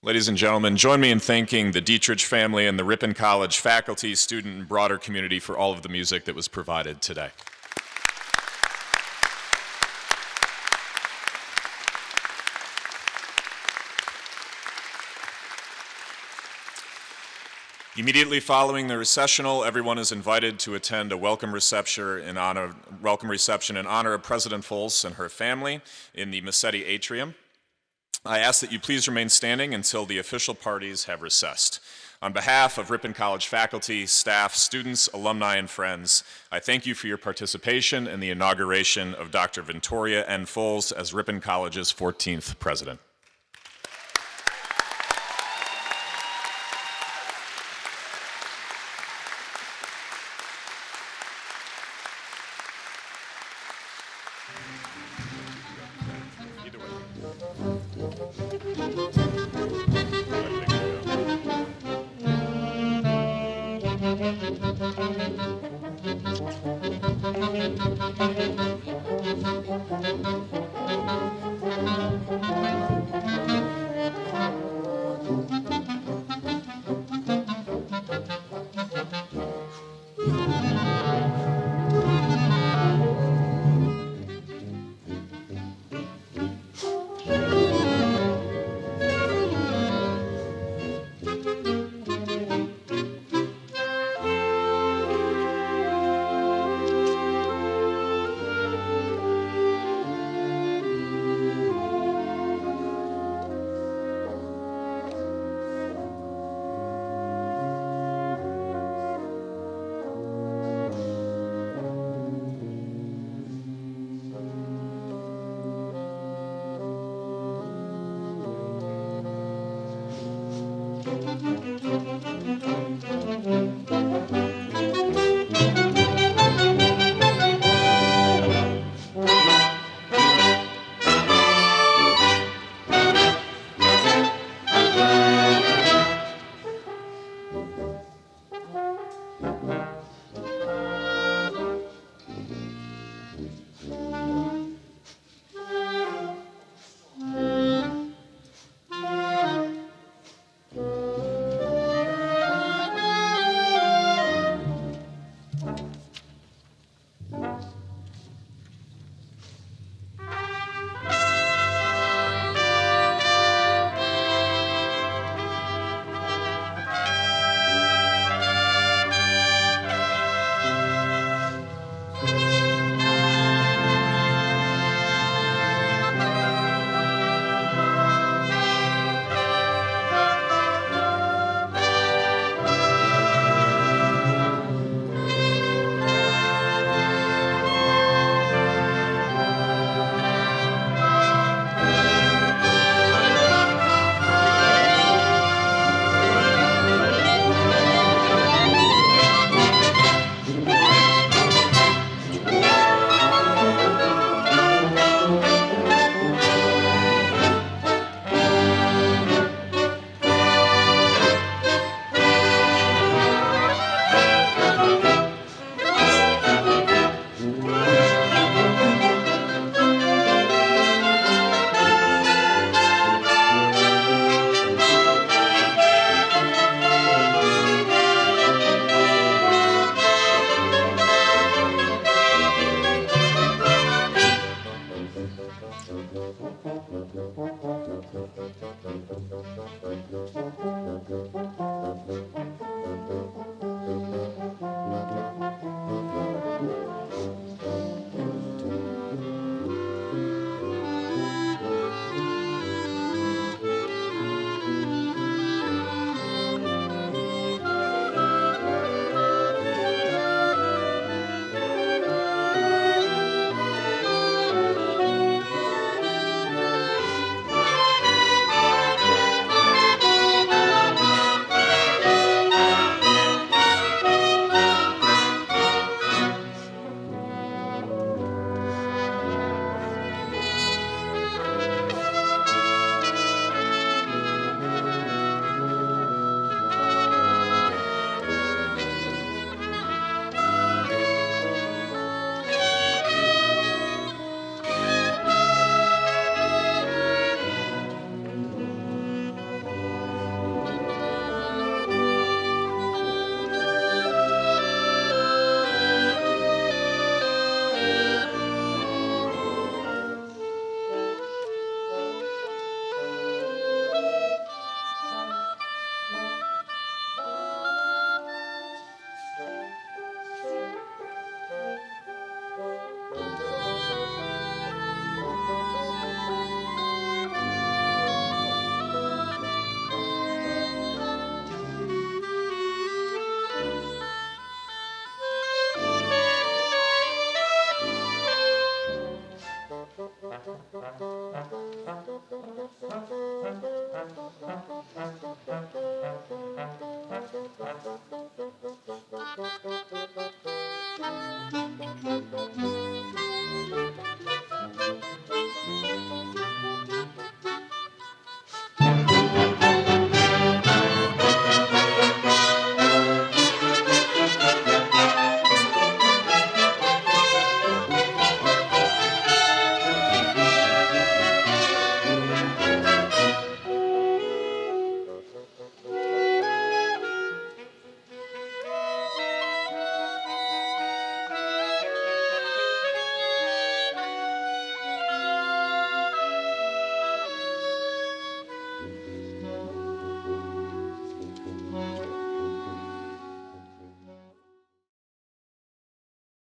Ladies and gentlemen, join me in thanking the Dietrich family and the Ripon College faculty, student, and broader community for all of the music that was provided today. Immediately following the recessional, everyone is invited to attend a welcome reception in honor of President Folse and her family in the Massetti Atrium. I ask that you please remain standing until the official parties have recessed. On behalf of Ripon College faculty, staff, students, alumni, and friends, I thank you for your participation in the inauguration of Dr. Victoria N. Folse as Ripon College's 14th president.